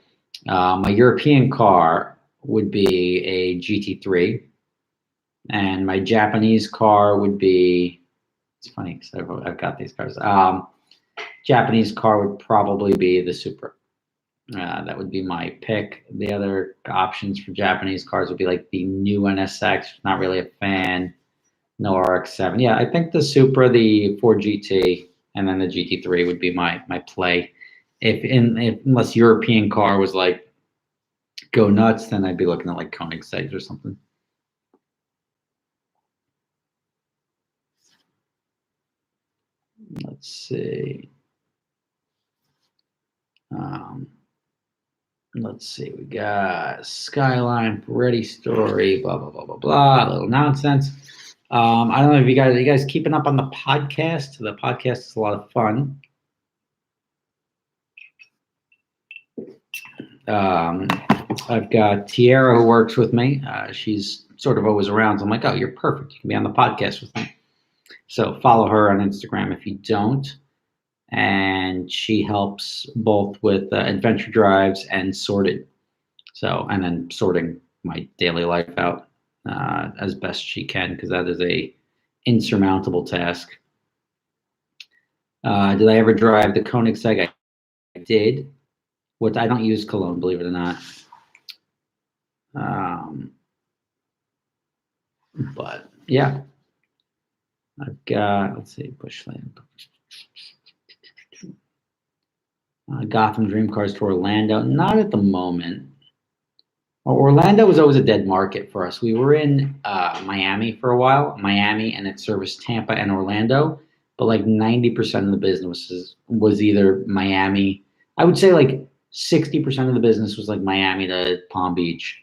My European car would be a GT3. And my Japanese car would be, it's funny because I've got these cars. Japanese car would probably be the Supra. That would be my pick. The other options for Japanese cars would be like the new NSX, not really a fan. No RX-7. Yeah, I think the Supra, the Ford GT, and then the GT3 would be my play. Unless European car was like go nuts, then I'd be looking at like Koenigsegg's or something. Let's see. Let's see. We got Skyline, Ready Story, blah blah blah blah blah. A little nonsense. I don't know if you guys keeping up on the podcast. The podcast is a lot of fun. I've got Tiara who works with me. She's sort of always around. So I'm like, oh, you're perfect. You can be on the podcast with me. So follow her on Instagram if you don't. And she helps both with adventure drives and sorted. So, and then sorting my daily life out as best she can, because that is a insurmountable task. Did I ever drive the Koenigsegg? I did. What I don't use cologne, believe it or not. But yeah, I've got, let's see, Bushland. Gotham Dream Cars to Orlando. Not at the moment. Orlando was always a dead market for us. We were in Miami for a while, and it serviced Tampa and Orlando, but like 90% of the business was either Miami. I would say like 60% of the business was like Miami to Palm Beach.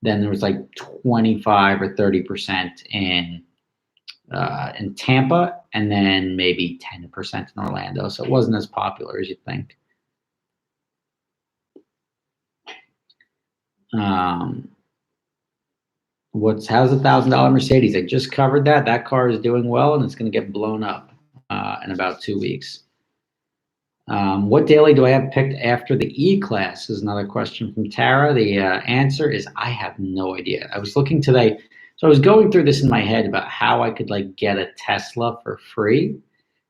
Then there was like 25 or 30% in Tampa, and then maybe 10% in Orlando. So it wasn't as popular as you'd think. How's the $1,000 Mercedes? I just covered that. That car is doing well, and it's going to get blown up in about 2 weeks. What daily do I have picked after the E-Class is another question from Tara. The answer is I have no idea. I was looking today. So I was going through this in my head about how I could like get a Tesla for free.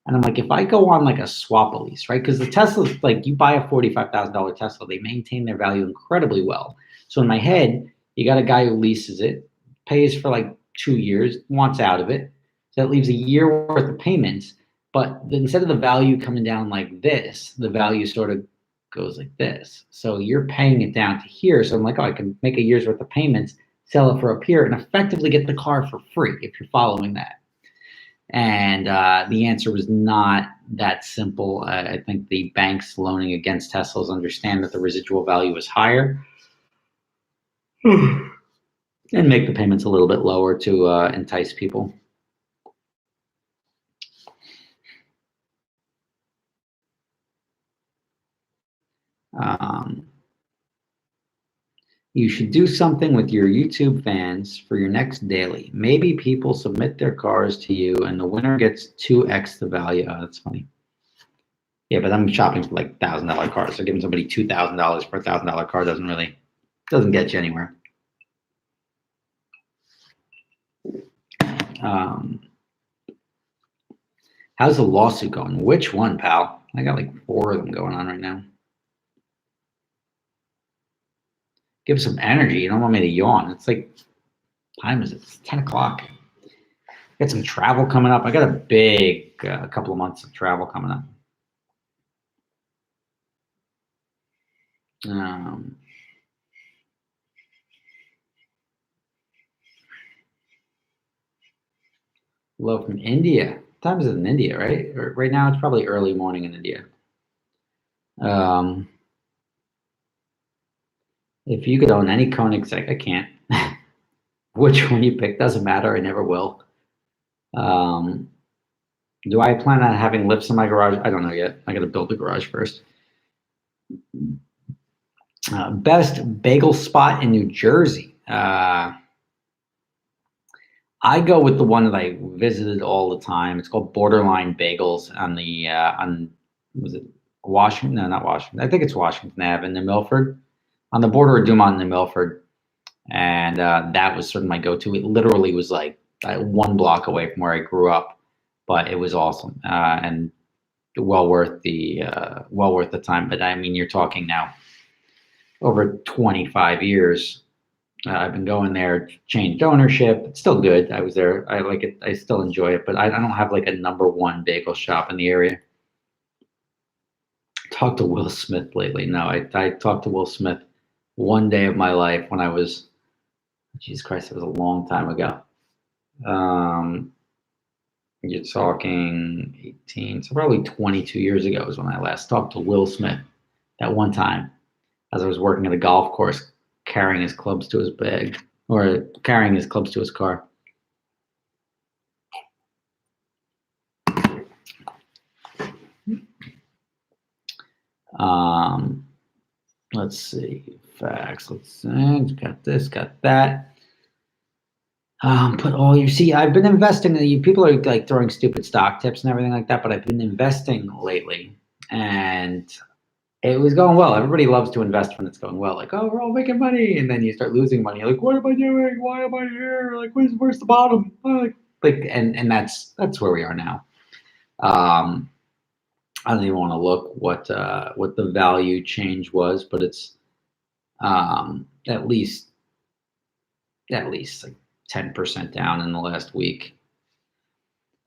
And I'm like, if I go on like a swap lease, right? Because the Tesla's like, you buy a $45,000 Tesla, they maintain their value incredibly well. So in my head, you got a guy who leases it, pays for like 2 years, wants out of it. So that leaves a year worth of payments. But instead of the value coming down like this, the value sort of goes like this. So you're paying it down to here. So I'm like, oh, I can make a year's worth of payments, sell it for up here, and effectively get the car for free if you're following that. And the answer was not that simple. I think the banks loaning against Teslas understand that the residual value is higher and make the payments a little bit lower to entice people. You should do something with your YouTube fans for your next daily. Maybe people submit their cars to you and the winner gets 2x the value. Oh, that's funny. Yeah, but I'm shopping for like $1,000 cars. So giving somebody $2,000 for a $1,000 car doesn't get you anywhere. How's the lawsuit going? Which one, pal? I got like 4 of them going on right now. Give some energy. You don't want me to yawn. It's like, time is it? It's 10 o'clock. Got some travel coming up. I got a big couple of months of travel coming up. Love from India. What time is it in India, right? Right now it's probably early morning in India. If you could own any Koenigsegg, I can't. Which one you pick doesn't matter. I never will. Do I plan on having lifts in my garage? I don't know yet. I got to build the garage first. Best bagel spot in New Jersey. I go with the one that I visited all the time. It's called Borderline Bagels on the was it Washington? No, not Washington. I think it's Washington Ave in New Milford, on the border of Dumont and New Milford. And that was sort of my go-to. It literally was like 1 block away from where I grew up, but it was awesome and well worth the time. But I mean, you're talking now over 25 years. I've been going there, changed ownership. It's still good. I was there. I like it. I still enjoy it, but I don't have like a #1 bagel shop in the area. Talked to Will Smith lately. No, I talked to Will Smith one day of my life when I was, Jesus Christ, it was a long time ago. You're talking 18, so probably 22 years ago is when I last talked to Will Smith. That one time, as I was working at a golf course, carrying his clubs to his bag, or carrying his clubs to his car. Let's see, facts. Let's see, got this, got that. Put all you see. I've been investing. People are like throwing stupid stock tips and everything like that, but I've been investing lately, and it was going well. Everybody loves to invest when it's going well. Like, oh, we're all making money, and then you start losing money. You're like, what am I doing? Why am I here? Like, where's the bottom? And that's where we are now. I don't even want to look what the value change was, but it's at least like 10% down in the last week.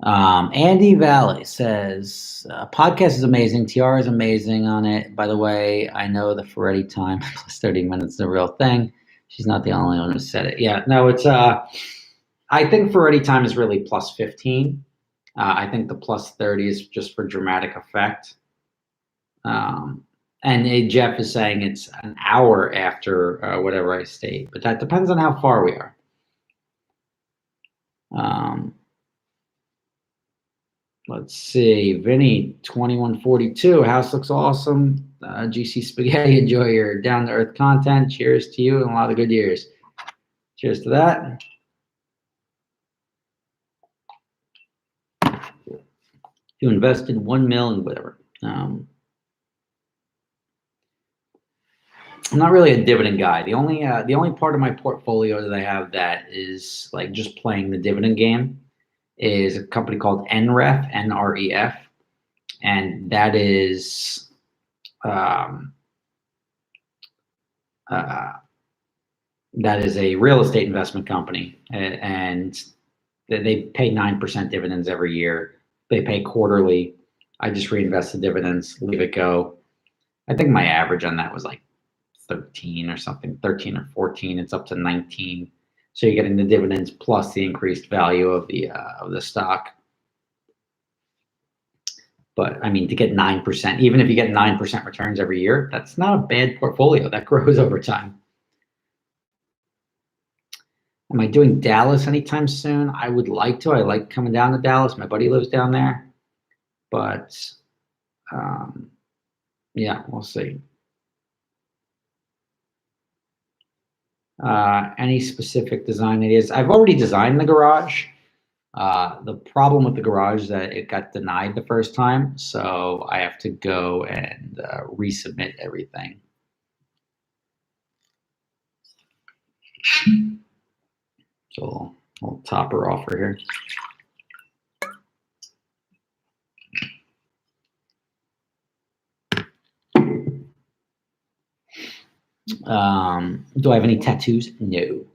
Andy Valley says, podcast is amazing. TR is amazing on it. By the way, I know the Ferretti time plus 30 minutes is a real thing. She's not the only one who said it. Yeah, no, it's I think Ferretti time is really plus 15. I think the plus 30 is just for dramatic effect. And Jeff is saying it's an hour after whatever I state, but that depends on how far we are. Let's see, Vinny, 2142, house looks awesome. GC Spaghetti, enjoy your down-to-earth content. Cheers to you and a lot of good years. Cheers to that. You invested $1 million, whatever. I'm not really a dividend guy. The only part of my portfolio that I have that is like just playing the dividend game is a company called NREF, NREF, and that is a real estate investment company, and they pay 9% dividends every year. They pay quarterly. I just reinvest the dividends, leave it go. I think my average on that was like 13 or something, 13 or 14. It's up to 19. So you're getting the dividends plus the increased value of the stock. But I mean, to get 9%, even if you get 9% returns every year, that's not a bad portfolio. That grows over time. Am I doing Dallas anytime soon? I would like to. I like coming down to Dallas. My buddy lives down there. But yeah, we'll see. Any specific design ideas? I've already designed the garage. The problem with the garage is that it got denied the first time, so I have to go and resubmit everything. So I'll top her offer here. Do I have any tattoos? No.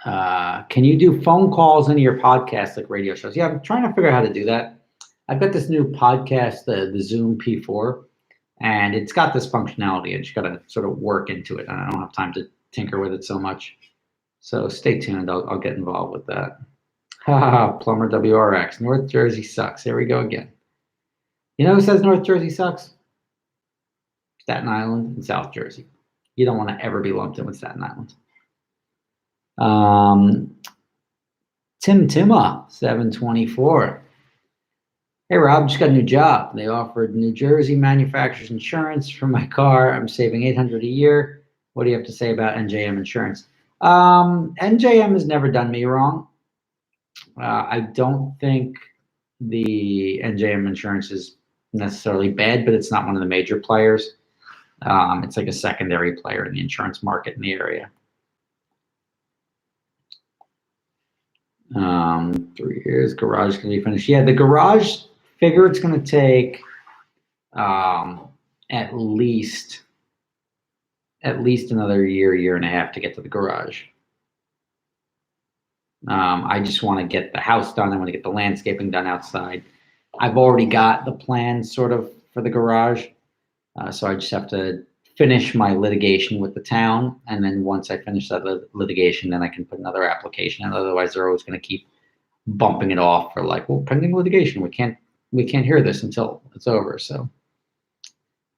Can you do phone calls into your podcast like radio shows? Yeah, I'm trying to figure out how to do that. I've got this new podcast, the Zoom P4, and it's got this functionality. I just got to sort of work into it. I don't have time to tinker with it so much. So stay tuned. I'll get involved with that. Haha, Plumber WRX. North Jersey sucks. Here we go again. You know who says North Jersey sucks? Staten Island and South Jersey. You don't want to ever be lumped in with Staten Island. Tim Timma, 724. Hey Rob, just got a new job. They offered New Jersey manufacturer's insurance for my car. I'm saving $800 a year. What do you have to say about NJM insurance? NJM has never done me wrong. I don't think the NJM insurance is necessarily bad, but it's not one of the major players. It's like a secondary player in the insurance market in the area. 3 years, garage can be finished. Yeah, the garage figure it's going to take at least another year and a half to get to the garage. I just want to get the house done. I want to get the landscaping done outside. I've already got the plans sort of for the garage. So I just have to finish my litigation with the town. And then once I finish that litigation, then I can put another application. And otherwise they're always going to keep bumping it off for like, well, pending litigation. We can't hear this until it's over. So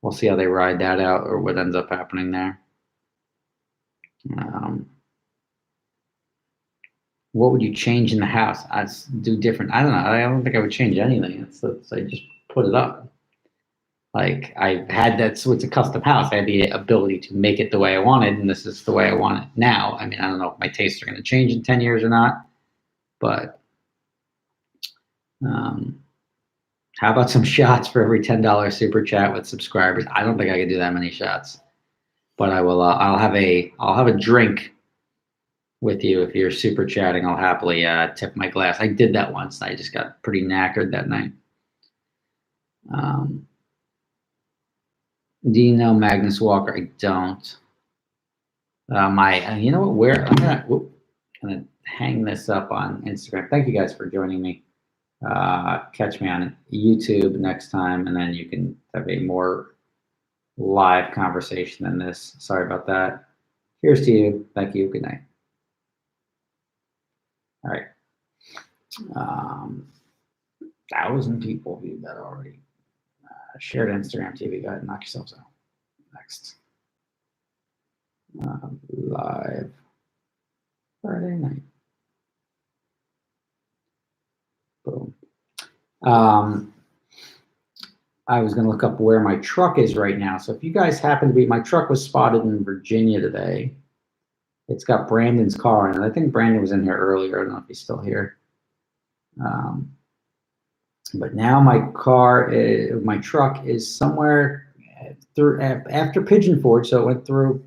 we'll see how they ride that out or what ends up happening there. What would you change in the house? I'd do different. I don't know. I don't think I would change anything. So I just put it up. Like I had that, so it's a custom house. I had the ability to make it the way I wanted, and this is the way I want it now. I mean, I don't know if my tastes are going to change in 10 years or not, but how about some shots for every $10 super chat with subscribers? I don't think I could do that many shots, but I will. I'll have a drink with you if you're super chatting. I'll happily tip my glass. I did that once. I just got pretty knackered that night. Do you know Magnus Walker? I don't. You know what? I'm gonna hang this up on Instagram. Thank you guys for joining me. Catch me on YouTube next time, and then you can have a more live conversation than this. Sorry about that. Cheers to you. Thank you. Good night. All right. 1,000 people viewed that already. Shared Instagram TV. Go ahead and knock yourselves out. Next. Live Friday night. Boom. I was going to look up where my truck is right now. So if you guys happen to be, my truck was spotted in Virginia today. It's got Brandon's car in it. I think Brandon was in here earlier. I don't know if he's still here. But now my truck is somewhere through after Pigeon Forge. So it went through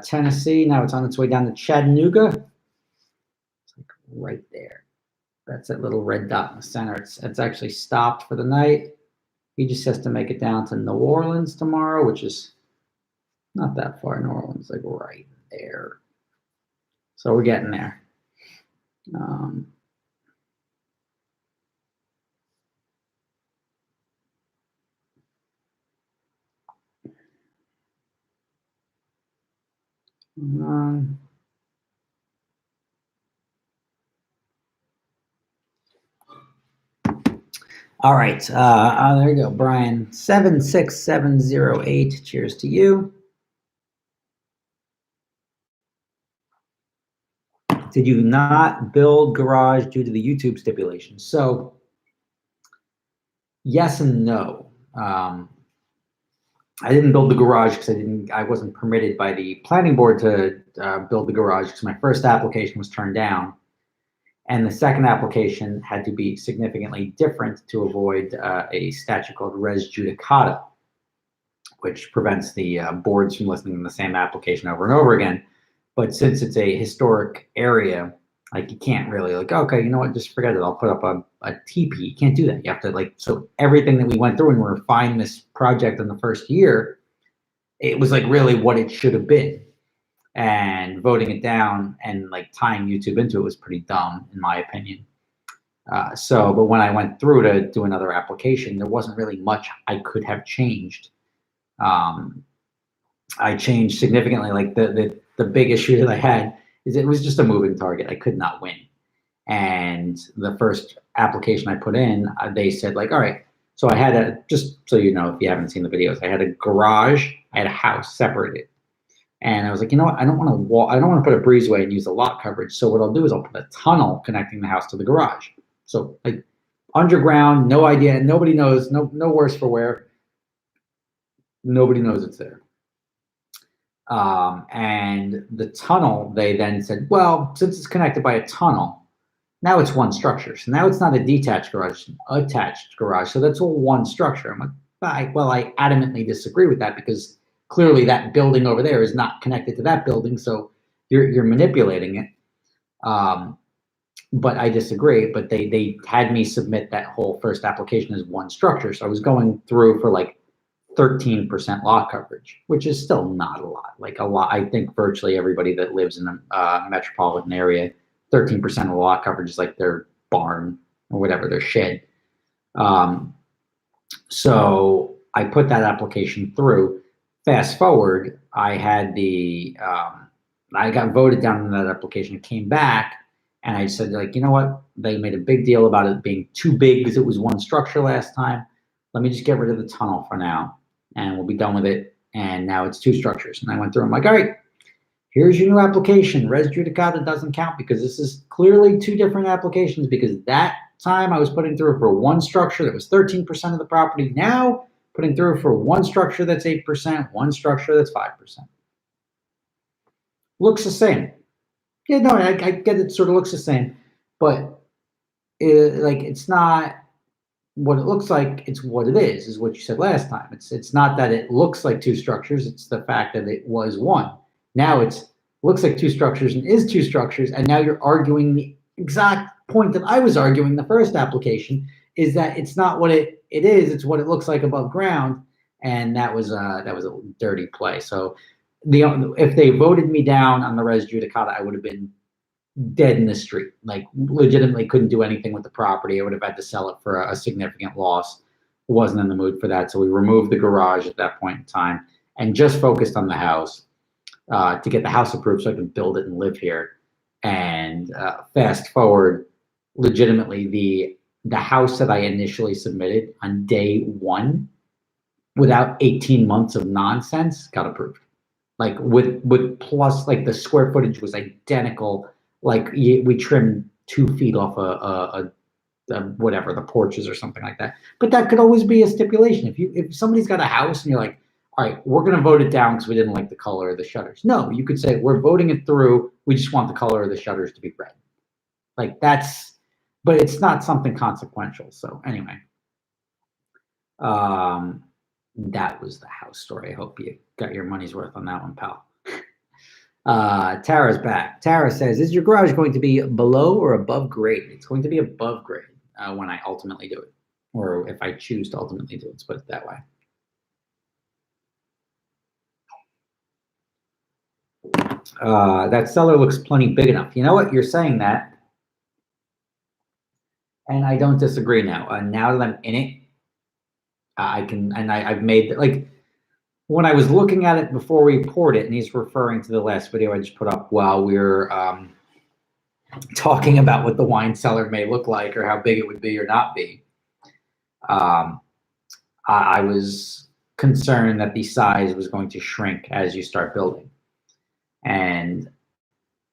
Tennessee. Now it's on its way down to Chattanooga. It's like right there. That's that little red dot in the center. It's actually stopped for the night. He just has to make it down to New Orleans tomorrow, which is not that far. New Orleans, like right there. So we're getting there. All right, there you go, Brian. 76708. Cheers to you. Did you not build garage due to the YouTube stipulations? So, yes and no. I didn't build the garage because I wasn't permitted by the planning board to build the garage because my first application was turned down. And the second application had to be significantly different to avoid a statute called res judicata, which prevents the boards from listening to the same application over and over again. But since it's a historic area, like you can't really like, okay, you know what, just forget it. I'll put up a teepee. You can't do that. You have to like, so everything that we went through and we refined this project in the first year, it was like really what it should have been. and voting it down and like tying YouTube into it was pretty dumb, in my opinion. But when I went through to do another application, there wasn't really much I could have changed. I changed significantly. Like the big issue that I had is it was just a moving target. I could not win. And the first application I put in, they said like, all right, so I had just so you know, if you haven't seen the videos, I had a garage, I had a house separated. And I was like, you know what? I don't want to put a breezeway and use the lot coverage. So what I'll do is I'll put a tunnel connecting the house to the garage. So like underground, no idea, nobody knows, no worse for wear. Nobody knows it's there. And the tunnel, they then said, well, since it's connected by a tunnel, now it's one structure. So now it's not a detached garage, it's an attached garage. So that's all one structure. I'm like, well, I adamantly disagree with that because clearly that building over there is not connected to that building. So you're manipulating it. But I disagree. But they had me submit that whole first application as one structure. So I was going through for like 13% lot coverage, which is still not a lot. Like a lot, I think virtually everybody that lives in a metropolitan area, 13% of the lot coverage is like their barn or whatever, their shed. So I put that application through. Fast forward, I had I got voted down in that application. It came back, and I said, like, you know what? They made a big deal about it being too big because it was one structure last time. Let me just get rid of the tunnel for now, and we'll be done with it. And now it's two structures. And I went through. I'm like, all right, here's your new application. Res judicata doesn't count because this is clearly two different applications. Because that time I was putting through for one structure that was 13% of the property. Now putting through for one structure that's 8%, one structure that's 5%. Looks the same. Yeah, no, I get it. Sort of looks the same, but it's not what it looks like. It's what it is what you said last time. It's not that it looks like two structures. It's the fact that it was one. Now it looks like two structures and is two structures, and now you're arguing the exact point that I was arguing the first application, is that it's not what it is, it's what it looks like above ground, and that was a dirty play. So if they voted me down on the res judicata, I would have been dead in the street. Like legitimately couldn't do anything with the property. I would have had to sell it for a significant loss. Wasn't in the mood for that. So we removed the garage at that point in time and just focused on the house to get the house approved so I could build it and live here. And fast forward, legitimately the house that I initially submitted on day one, without 18 months of nonsense, got approved. Like with plus, like the square footage was identical. Like we trimmed 2 feet off a whatever, the porches or something like that. But that could always be a stipulation. If somebody's got a house and you're like, all right, we're going to vote it down because we didn't like the color of the shutters. No, you could say we're voting it through. We just want the color of the shutters to be red. Like but it's not something consequential. So anyway, that was the house story. I hope you got your money's worth on that one, pal. Tara's back. Tara says, is your garage going to be below or above grade? It's going to be above grade when I ultimately do it, or if I choose to ultimately do it. Let's put it that way. That cellar looks plenty big enough. You know what? You're saying that, and I don't disagree now. Now that I'm in it, I've made, like, when I was looking at it before we poured it, and he's referring to the last video I just put up while we were talking about what the wine cellar may look like or how big it would be or not be. I was concerned that the size was going to shrink as you start building. And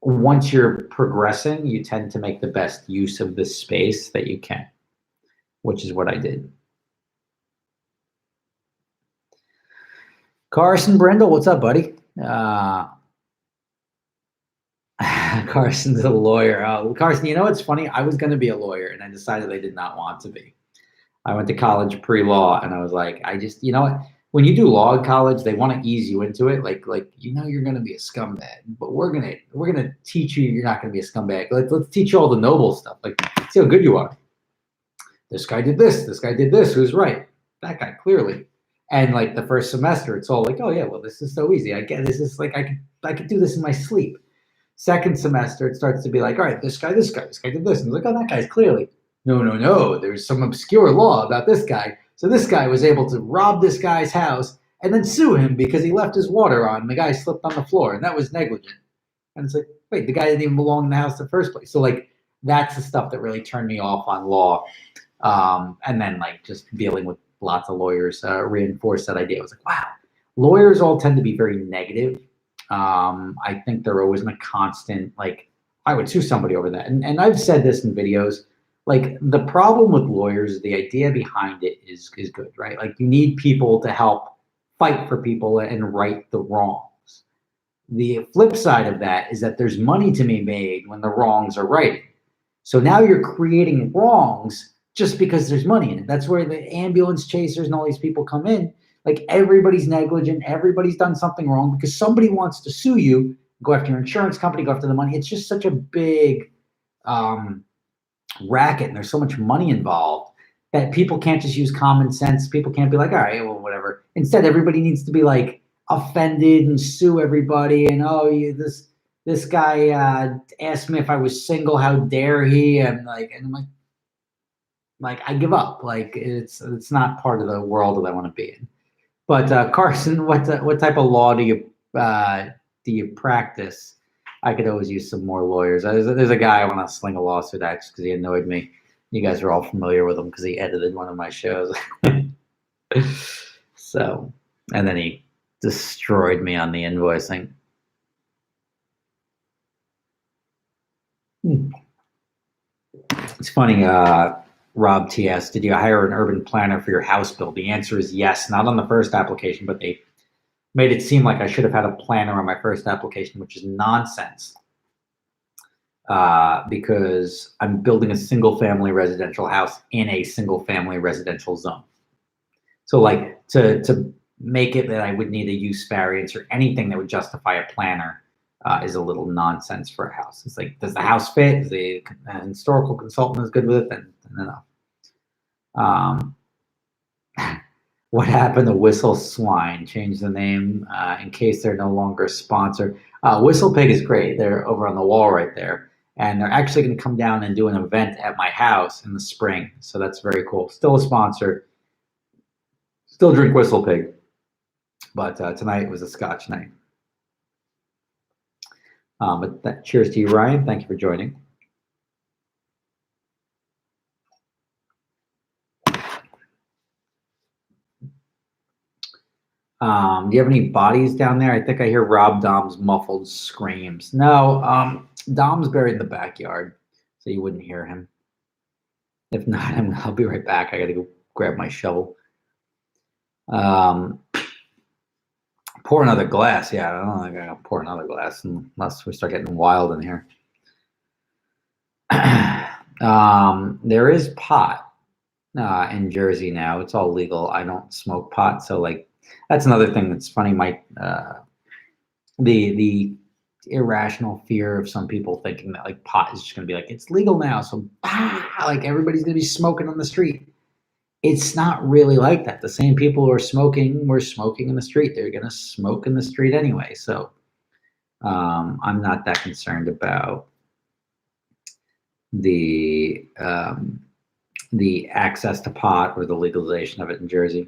once you're progressing, you tend to make the best use of the space that you can, which is what I did. Carson Brindle, what's up, buddy? Carson's a lawyer. Carson, you know what's funny? I was going to be a lawyer, and I decided I did not want to be. I went to college pre-law, and I was like, you know what? When you do law in college, they want to ease you into it. Like you know you're going to be a scumbag, but we're gonna teach you you're not going to be a scumbag. Let's teach you all the noble stuff. Like, see how good you are. This guy did this. This guy did this. Who's right? That guy, clearly. And like the first semester, it's all like, oh yeah, well, this is so easy. I get this is like I could do this in my sleep. Second semester, it starts to be like, all right, this guy did this. And like, oh, that guy's clearly, no. There's some obscure law about this guy. So this guy was able to rob this guy's house and then sue him because he left his water on and the guy slipped on the floor and that was negligent. And it's like, wait, the guy didn't even belong in the house in the first place. So like, that's the stuff that really turned me off on law. And then like just dealing with lots of lawyers reinforced that idea. I was like, wow, lawyers all tend to be very negative. I think they're always in a constant, like, I would sue somebody over that. And I've said this in videos, like the problem with lawyers, the idea behind it is good, right? Like you need people to help fight for people and right the wrongs. The flip side of that is that there's money to be made when the wrongs are righted. So now you're creating wrongs just because there's money in it. That's where the ambulance chasers and all these people come in. Like everybody's negligent, everybody's done something wrong because somebody wants to sue you, go after your insurance company, go after the money. It's just such a big racket and there's so much money involved that people can't just use common sense. People can't be like, all right, well, whatever. Instead, everybody needs to be like offended and sue everybody. And oh, this guy asked me if I was single. How dare he? And I'm like I give up. Like it's not part of the world that I want to be in. But Carson, what type of law do you practice? I could always use some more lawyers. There's a guy I want to sling a lawsuit at just because he annoyed me. You guys are all familiar with him because he edited one of my shows. So, and then he destroyed me on the invoicing. It's funny, Rob TS, did you hire an urban planner for your house build? The answer is yes, not on the first application, but they made it seem like I should have had a planner on my first application, which is nonsense. Because I'm building a single family residential house in a single family residential zone. So like to make it that I would need a use variance or anything that would justify a planner is a little nonsense for a house. It's like, does the house fit? Is the historical consultant is good with it? Then enough. What happened to Whistle Swine? Change the name in case they're no longer a sponsor. Whistle Pig is great. They're over on the wall right there. And they're actually going to come down and do an event at my house in the spring. So that's very cool. Still a sponsor. Still drink Whistle Pig. But tonight was a Scotch night. Cheers to you, Ryan. Thank you for joining. Do you have any bodies down there? I think I hear Rob Dom's muffled screams. No, Dom's buried in the backyard, so you wouldn't hear him. If not, I'll be right back. I got to go grab my shovel. Pour another glass. Yeah, I don't think I'm going to pour another glass unless we start getting wild in here. There is pot in Jersey now. It's all legal. I don't smoke pot, so like that's another thing that's funny. The irrational fear of some people thinking that like pot is just going to be like it's legal now, so like everybody's going to be smoking on the street. It's not really like that. The same people who are smoking were smoking in the street. They're going to smoke in the street anyway. So I'm not that concerned about the access to pot or the legalization of it in Jersey.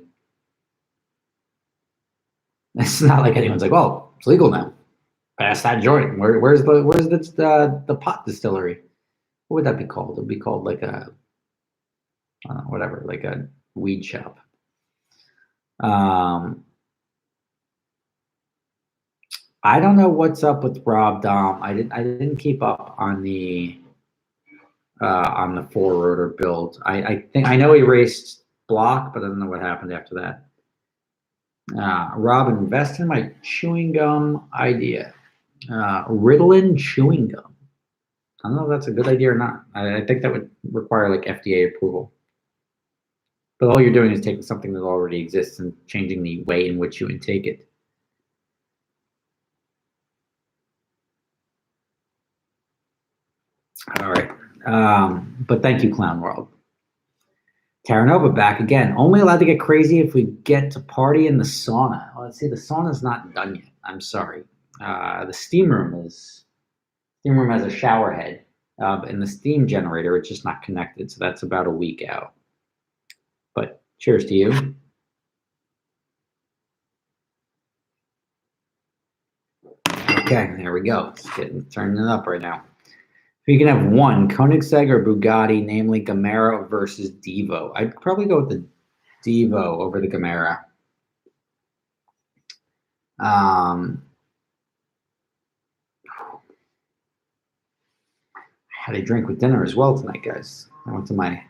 It's not like anyone's like, well, it's legal now. Pass that joint. Where's the pot distillery? What would that be called? It would be called like a whatever, like a weed shop. I don't know what's up with Rob Dom. I didn't keep up on the 4-rotor build. I think I know he raced block, but I don't know what happened after that. Rob, invest in my chewing gum idea. Ritalin chewing gum. I don't know if that's a good idea or not. I think that would require like FDA approval. But all you're doing is taking something that already exists and changing the way in which you intake it. All right. But thank you, Clown World. Terranova back again. Only allowed to get crazy if we get to party in the sauna. Well, let's see, the sauna's not done yet. I'm sorry. The steam room has a shower head, and the steam generator, it's just not connected. So that's about a week out. But cheers to you. Okay, there we go. It's turning it up right now. If you can have one, Koenigsegg or Bugatti, namely Gamera versus Devo. I'd probably go with the Devo over the Gamera. I had a drink with dinner as well tonight, guys. I went to my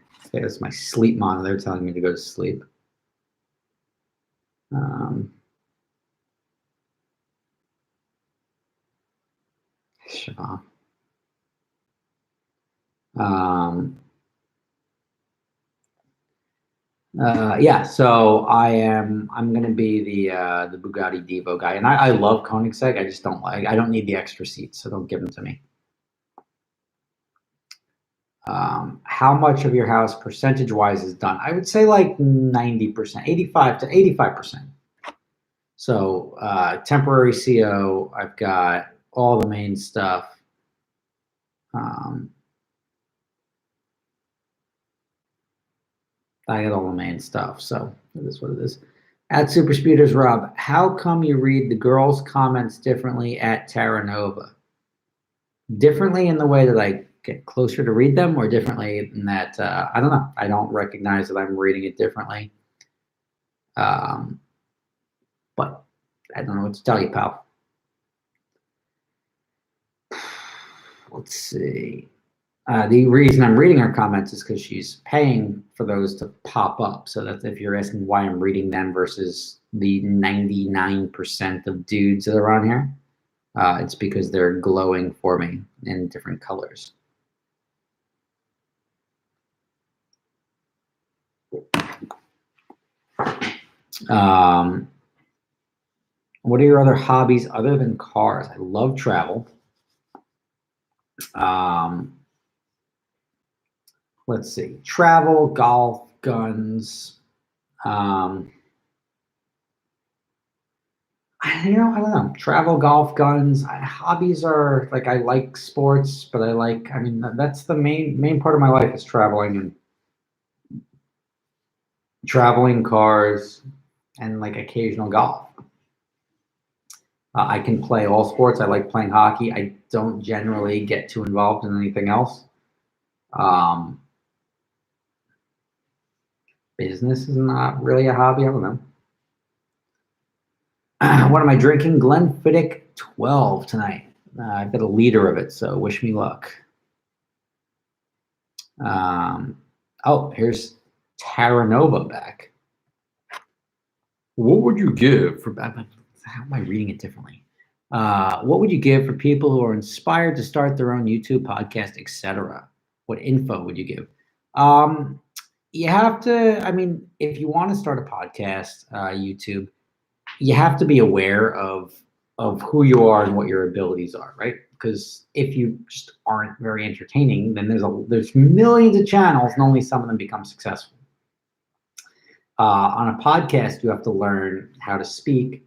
sleep monitor telling me to go to sleep. Sure. Yeah, so I'm gonna be the Bugatti Devo guy, and I love Koenigsegg. I just I don't need the extra seats, so don't give them to me. How much of your house percentage wise is done? I would say like 90%, 85 to 85%. So temporary CO, I've got all the main stuff. I got all the main stuff, so it is what it is. At superspeedersRob, how come you read the girls' comments differently at Terranova? Differently in the way that I get closer to read them, or differently in that, I don't know. I don't recognize that I'm reading it differently. But I don't know what to tell you, pal. Let's see. The reason I'm reading her comments is because she's paying for those to pop up. So that if you're asking why I'm reading them versus the 99% of dudes that are on here, it's because they're glowing for me in different colors. What are your other hobbies other than cars? I love travel. Let's see, travel, golf, guns. I don't know. Travel, golf, guns. Hobbies are like, I like sports, but that's the main part of my life is traveling cars, and like occasional golf. I can play all sports. I like playing hockey. I don't generally get too involved in anything else. Business is not really a hobby. I don't know. What am I drinking? Glenfiddich 12 tonight. I've got a liter of it, so wish me luck. Oh, here's Terranova back. What would you give for? How am I reading it differently? What would you give for people who are inspired to start their own YouTube podcast, etc.? What info would you give? You have to. I mean, if you want to start a podcast, YouTube, you have to be aware of who you are and what your abilities are, right? Because if you just aren't very entertaining, then there's millions of channels and only some of them become successful. On a podcast, you have to learn how to speak,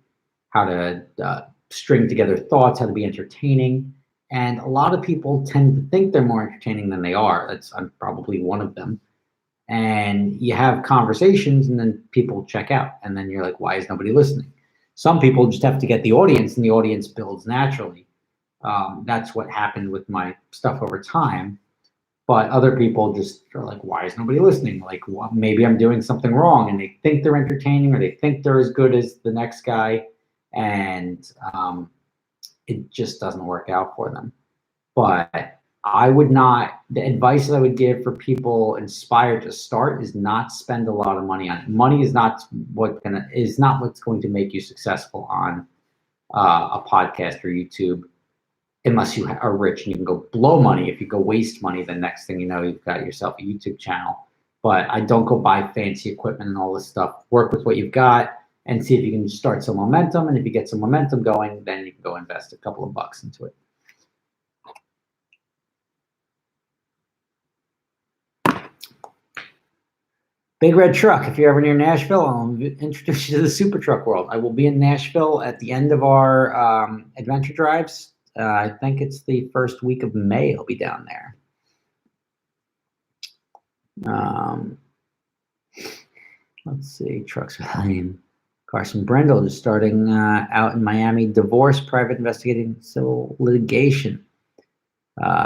how to string together thoughts, how to be entertaining. And a lot of people tend to think they're more entertaining than they are. I'm probably one of them. And you have conversations and then people check out. And then you're like, why is nobody listening? Some people just have to get the audience, and the audience builds naturally. That's what happened with my stuff over time. But other people just are like, why is nobody listening? Like, well, maybe I'm doing something wrong, and they think they're entertaining, or they think they're as good as the next guy, and it just doesn't work out for them. But the advice that I would give for people inspired to start is not spend a lot of money on it. Money is not what's going to make you successful on a podcast or YouTube, unless you are rich and you can go blow money. If you go waste money, the next thing you know, you've got yourself a YouTube channel. But I don't go buy fancy equipment and all this stuff. Work with what you've got and see if you can start some momentum. And if you get some momentum going, then you can go invest a couple of bucks into it. Big red truck. If you're ever near Nashville, I'll introduce you to the super truck world. I will be in Nashville at the end of our adventure drives. I think it's the first week of May. I'll be down there. Let's see. Trucks Volume. Carson Brendel just starting out in Miami. Divorce, private investigating civil litigation.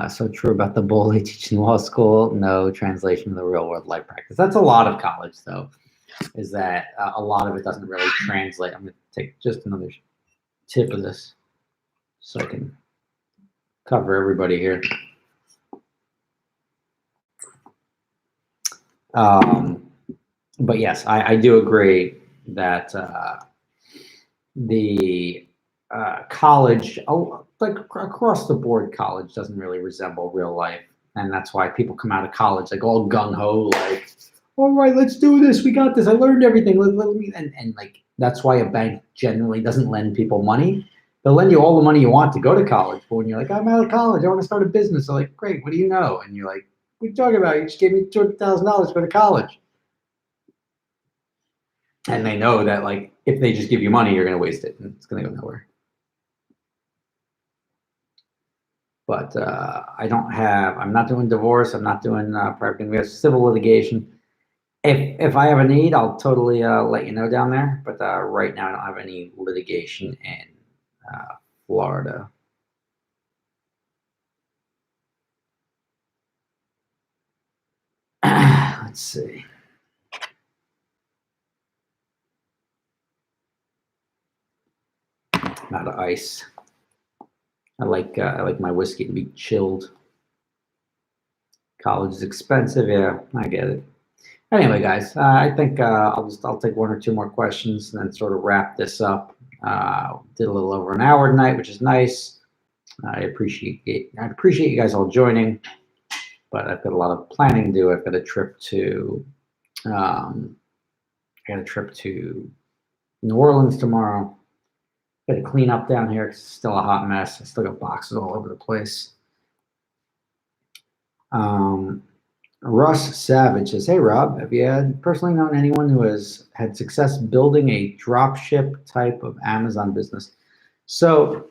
So true about the bull they teach in law school. No translation of the real world life practice. That's a lot of college, though, is that a lot of it doesn't really translate. I'm going to take just another tip of this so I can cover everybody here. But yes, I do agree that the college, like across the board, college doesn't really resemble real life. And that's why people come out of college like all gung-ho, like, all right, let's do this. We got this. I learned everything. And like, that's why a bank generally doesn't lend people money. They'll lend you all the money you want to go to college. But when you're like, I'm out of college, I want to start a business. They're like, great, what do you know? And you're like, what are you talking about? You just gave me $200,000 to go to college. And they know that, like, if they just give you money, you're going to waste it. And it's going to go nowhere. But I'm not doing divorce. I'm not doing private investigation, civil litigation. If I have a need, I'll totally let you know down there. But right now, I don't have any litigation in Florida. Let's see. I'm out of ice. I like my whiskey to be chilled. College is expensive. Yeah, I get it. Anyway, guys, I think I'll take one or two more questions and then sort of wrap this up. Did a little over an hour tonight, which is nice. I appreciate it. I appreciate you guys all joining, but I've got a lot of planning to do. I've got a trip to New Orleans tomorrow. Got to clean up down here because it's still a hot mess. I still got boxes all over the place. Russ Savage says, hey, Rob, have you personally known anyone who has had success building a dropship type of Amazon business? So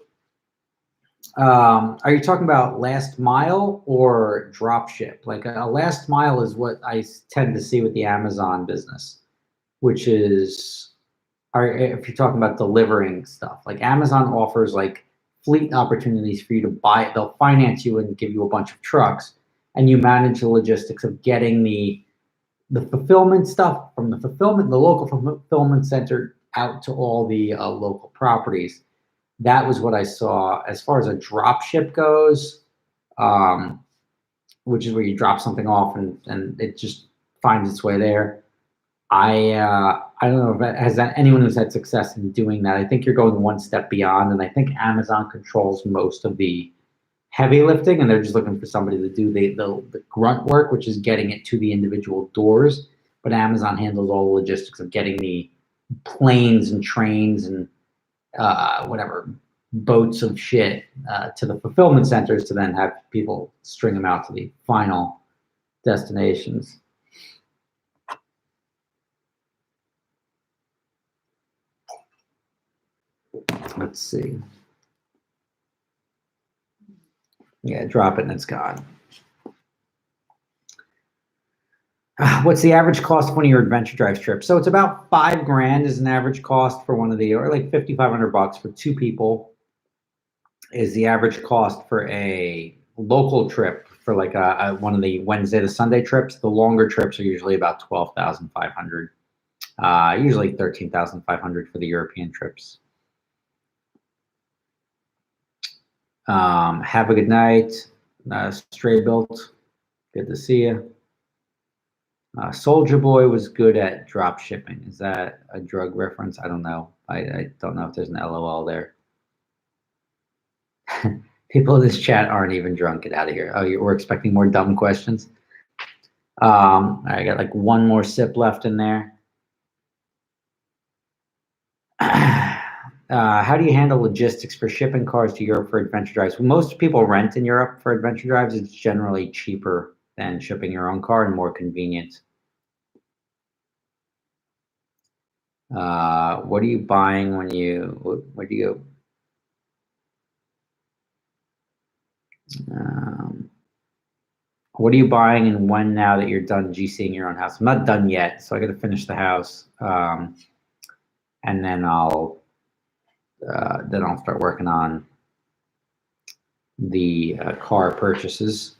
are you talking about last mile or dropship? Like a last mile is what I tend to see with the Amazon business, which is, if you're talking about delivering stuff, like Amazon offers like fleet opportunities for you to buy it. They'll finance you and give you a bunch of trucks, and you manage the logistics of getting the fulfillment stuff from the local fulfillment center out to all the local properties. That was what I saw as far as a drop ship goes, which is where you drop something off and it just finds its way there. I don't know if anyone who's had success in doing that. I think you're going one step beyond, and I think Amazon controls most of the heavy lifting, and they're just looking for somebody to do the grunt work, which is getting it to the individual doors. But Amazon handles all the logistics of getting the planes and trains and whatever boats of shit to the fulfillment centers to then have people string them out to the final destinations. Let's see. Yeah, drop it and it's gone. What's the average cost of one of your adventure drive trips? So it's about $5,000 is an average cost for one of the, or like $5,500 for two people is the average cost for a local trip for like one of the Wednesday to Sunday trips. The longer trips are usually about $12,500, usually $13,500 for the European trips. Have a good night. Stray Built, good to see you. Soldier Boy was good at drop shipping. Is that a drug reference? I don't know. I don't know if there's an LOL there. People in this chat aren't even drunk. Get out of here. Oh, we're expecting more dumb questions. I got like one more sip left in there. How do you handle logistics for shipping cars to Europe for adventure drives? Well, most people rent in Europe for adventure drives. It's generally cheaper than shipping your own car and more convenient. What are you buying when where do you go? What are you buying and when now that you're done GCing your own house? I'm not done yet, so I got to finish the house, and then I'll start working on the car purchases.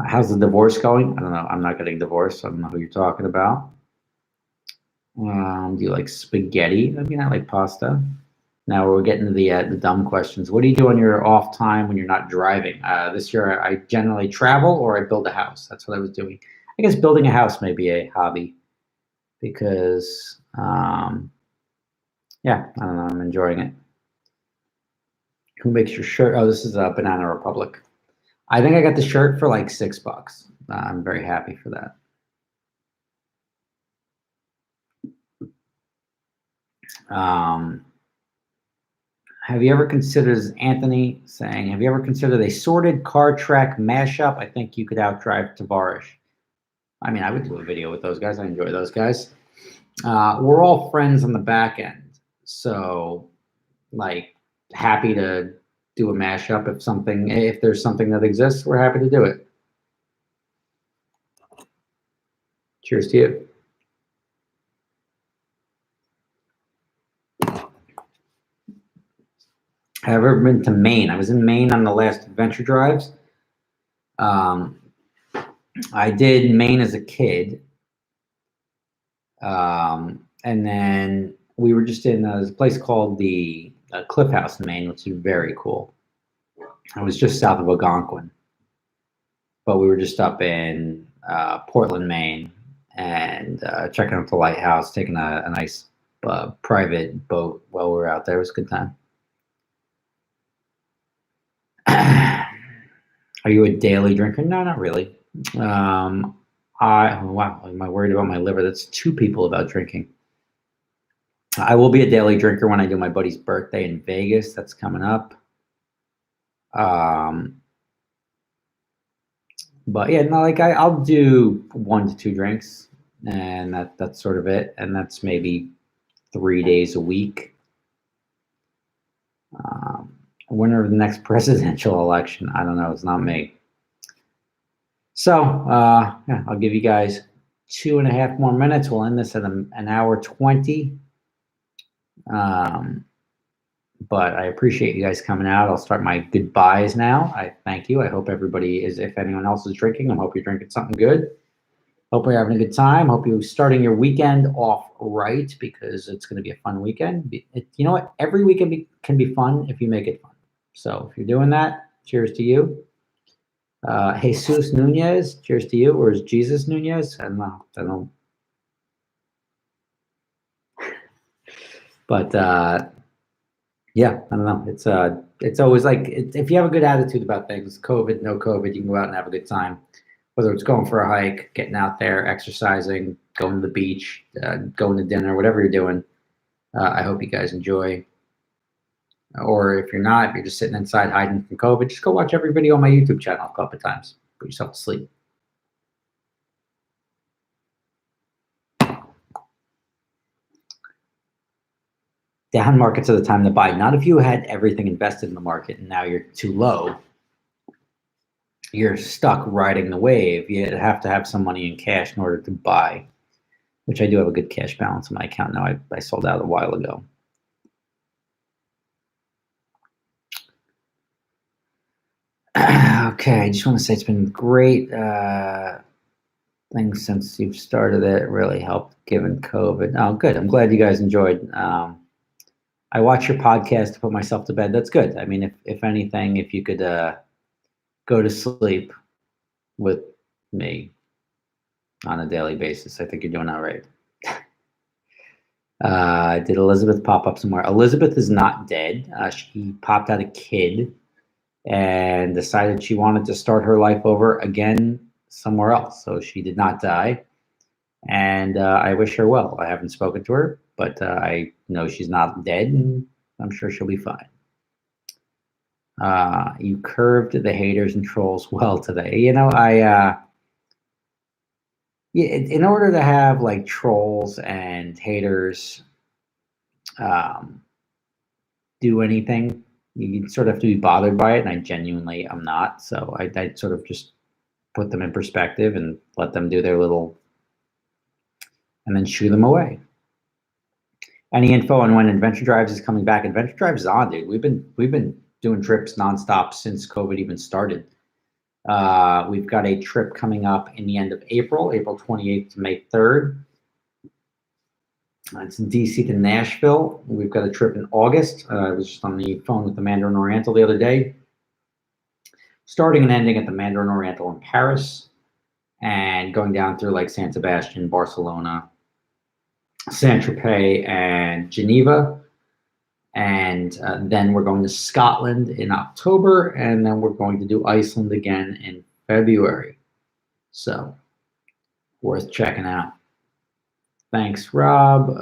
How's the divorce going? I don't know. I'm not getting divorced, so I don't know who you're talking about. Do you like spaghetti? I mean, I like pasta. Now we're getting to the dumb questions. What do you do on your off time when you're not driving? This year, I generally travel or I build a house. That's what I was doing. I guess building a house may be a hobby because, yeah, I don't know. I'm enjoying it. Who makes your shirt? Oh, this is Banana Republic. I think I got the shirt for like $6. I'm very happy for that. Have you ever considered, as Anthony saying, have you ever considered a sorted car track mashup? I think you could outdrive Tavarish. I mean, I would do a video with those guys. I enjoy those guys. We're all friends on the back end. So, like, happy to do a mashup if there's something that exists, we're happy to do it. Cheers to you. Have I ever been to Maine? I was in Maine on the last adventure drives. I did Maine as a kid. And then we were just in a place called the Cliff House in Maine, which is very cool. It was just south of Algonquin. But we were just up in Portland, Maine, and checking out the lighthouse, taking a nice private boat while we were out there. It was a good time. Are you a daily drinker? No, not really. Wow, am I worried about my liver? That's two people about drinking. I will be a daily drinker when I do my buddy's birthday in Vegas. That's coming up. But yeah, no, like I'll do 1 to 2 drinks, and that's sort of it. And that's maybe 3 days a week. Winner of the next presidential election. I don't know. It's not me. So yeah, I'll give you guys 2.5 more minutes. We'll end this at an hour 20. But I appreciate you guys coming out. I'll start my goodbyes now. I thank you. I hope everybody is, if anyone else is drinking, I hope you're drinking something good. Hope you're having a good time. Hope you're starting your weekend off right, because it's going to be a fun weekend. You know what? Every weekend can be fun if you make it fun. So if you're doing that, cheers to you. Jesus Nunez, cheers to you. Or is Jesus Nunez? I don't know. But yeah, I don't know. It's always like, if you have a good attitude about things, COVID, no COVID, you can go out and have a good time. Whether it's going for a hike, getting out there, exercising, going to the beach, going to dinner, whatever you're doing. I hope you guys enjoy. Or if you're not, if you're just sitting inside hiding from COVID, just go watch every video on my YouTube channel a couple of times. Put yourself to sleep. Down markets are the time to buy. Not if you had everything invested in the market and now you're too low. You're stuck riding the wave. You have to have some money in cash in order to buy, which I do have a good cash balance in my account now. I sold out a while ago. Okay, I just want to say it's been great things since you've started it. It really helped given COVID. Oh, good. I'm glad you guys enjoyed. I watch your podcast to put myself to bed. That's good. I mean, if anything, if you could go to sleep with me on a daily basis, I think you're doing all right. Did Elizabeth pop up somewhere? Elizabeth is not dead. She popped out a kid and decided she wanted to start her life over again somewhere else. So she did not die. And I wish her well. I haven't spoken to her, but I know she's not dead, and I'm sure she'll be fine. You curved the haters and trolls well today. You know, Yeah, in order to have like trolls and haters do anything, you sort of have to be bothered by it, and I genuinely am not. So I sort of just put them in perspective and let them do their little, and then shoo them away. Any info on when Adventure Drives is coming back? Adventure Drives is on, dude. We've been doing trips nonstop since COVID even started. We've got a trip coming up in the end of April, April 28th to May 3rd. It's in DC to Nashville. We've got a trip in August. I was just on the phone with the Mandarin Oriental the other day. Starting and ending at the Mandarin Oriental in Paris and going down through like San Sebastian, Barcelona, Saint-Tropez, and Geneva. And then we're going to Scotland in October, and then we're going to do Iceland again in February. So, worth checking out. Thanks, Rob.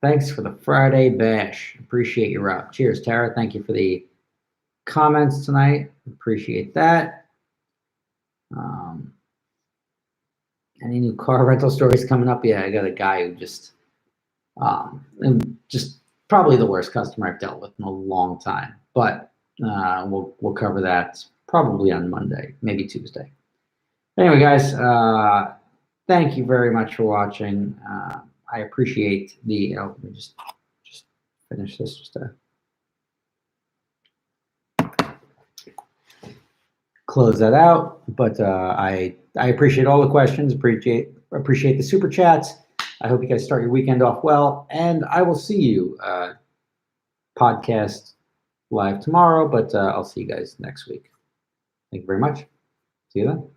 Thanks for the Friday bash. Appreciate you, Rob. Cheers, Tara. Thank you for the comments tonight. Appreciate that. Any new car rental stories coming up? Yeah, I got a guy who just probably the worst customer I've dealt with in a long time. But we'll cover that probably on Monday, maybe Tuesday. Anyway, guys, thank you very much for watching. I appreciate the. Let me just finish this. Just to close that out. But I appreciate all the questions. Appreciate the super chats. I hope you guys start your weekend off well, and I will see you podcast live tomorrow. But I'll see you guys next week. Thank you very much. See you then.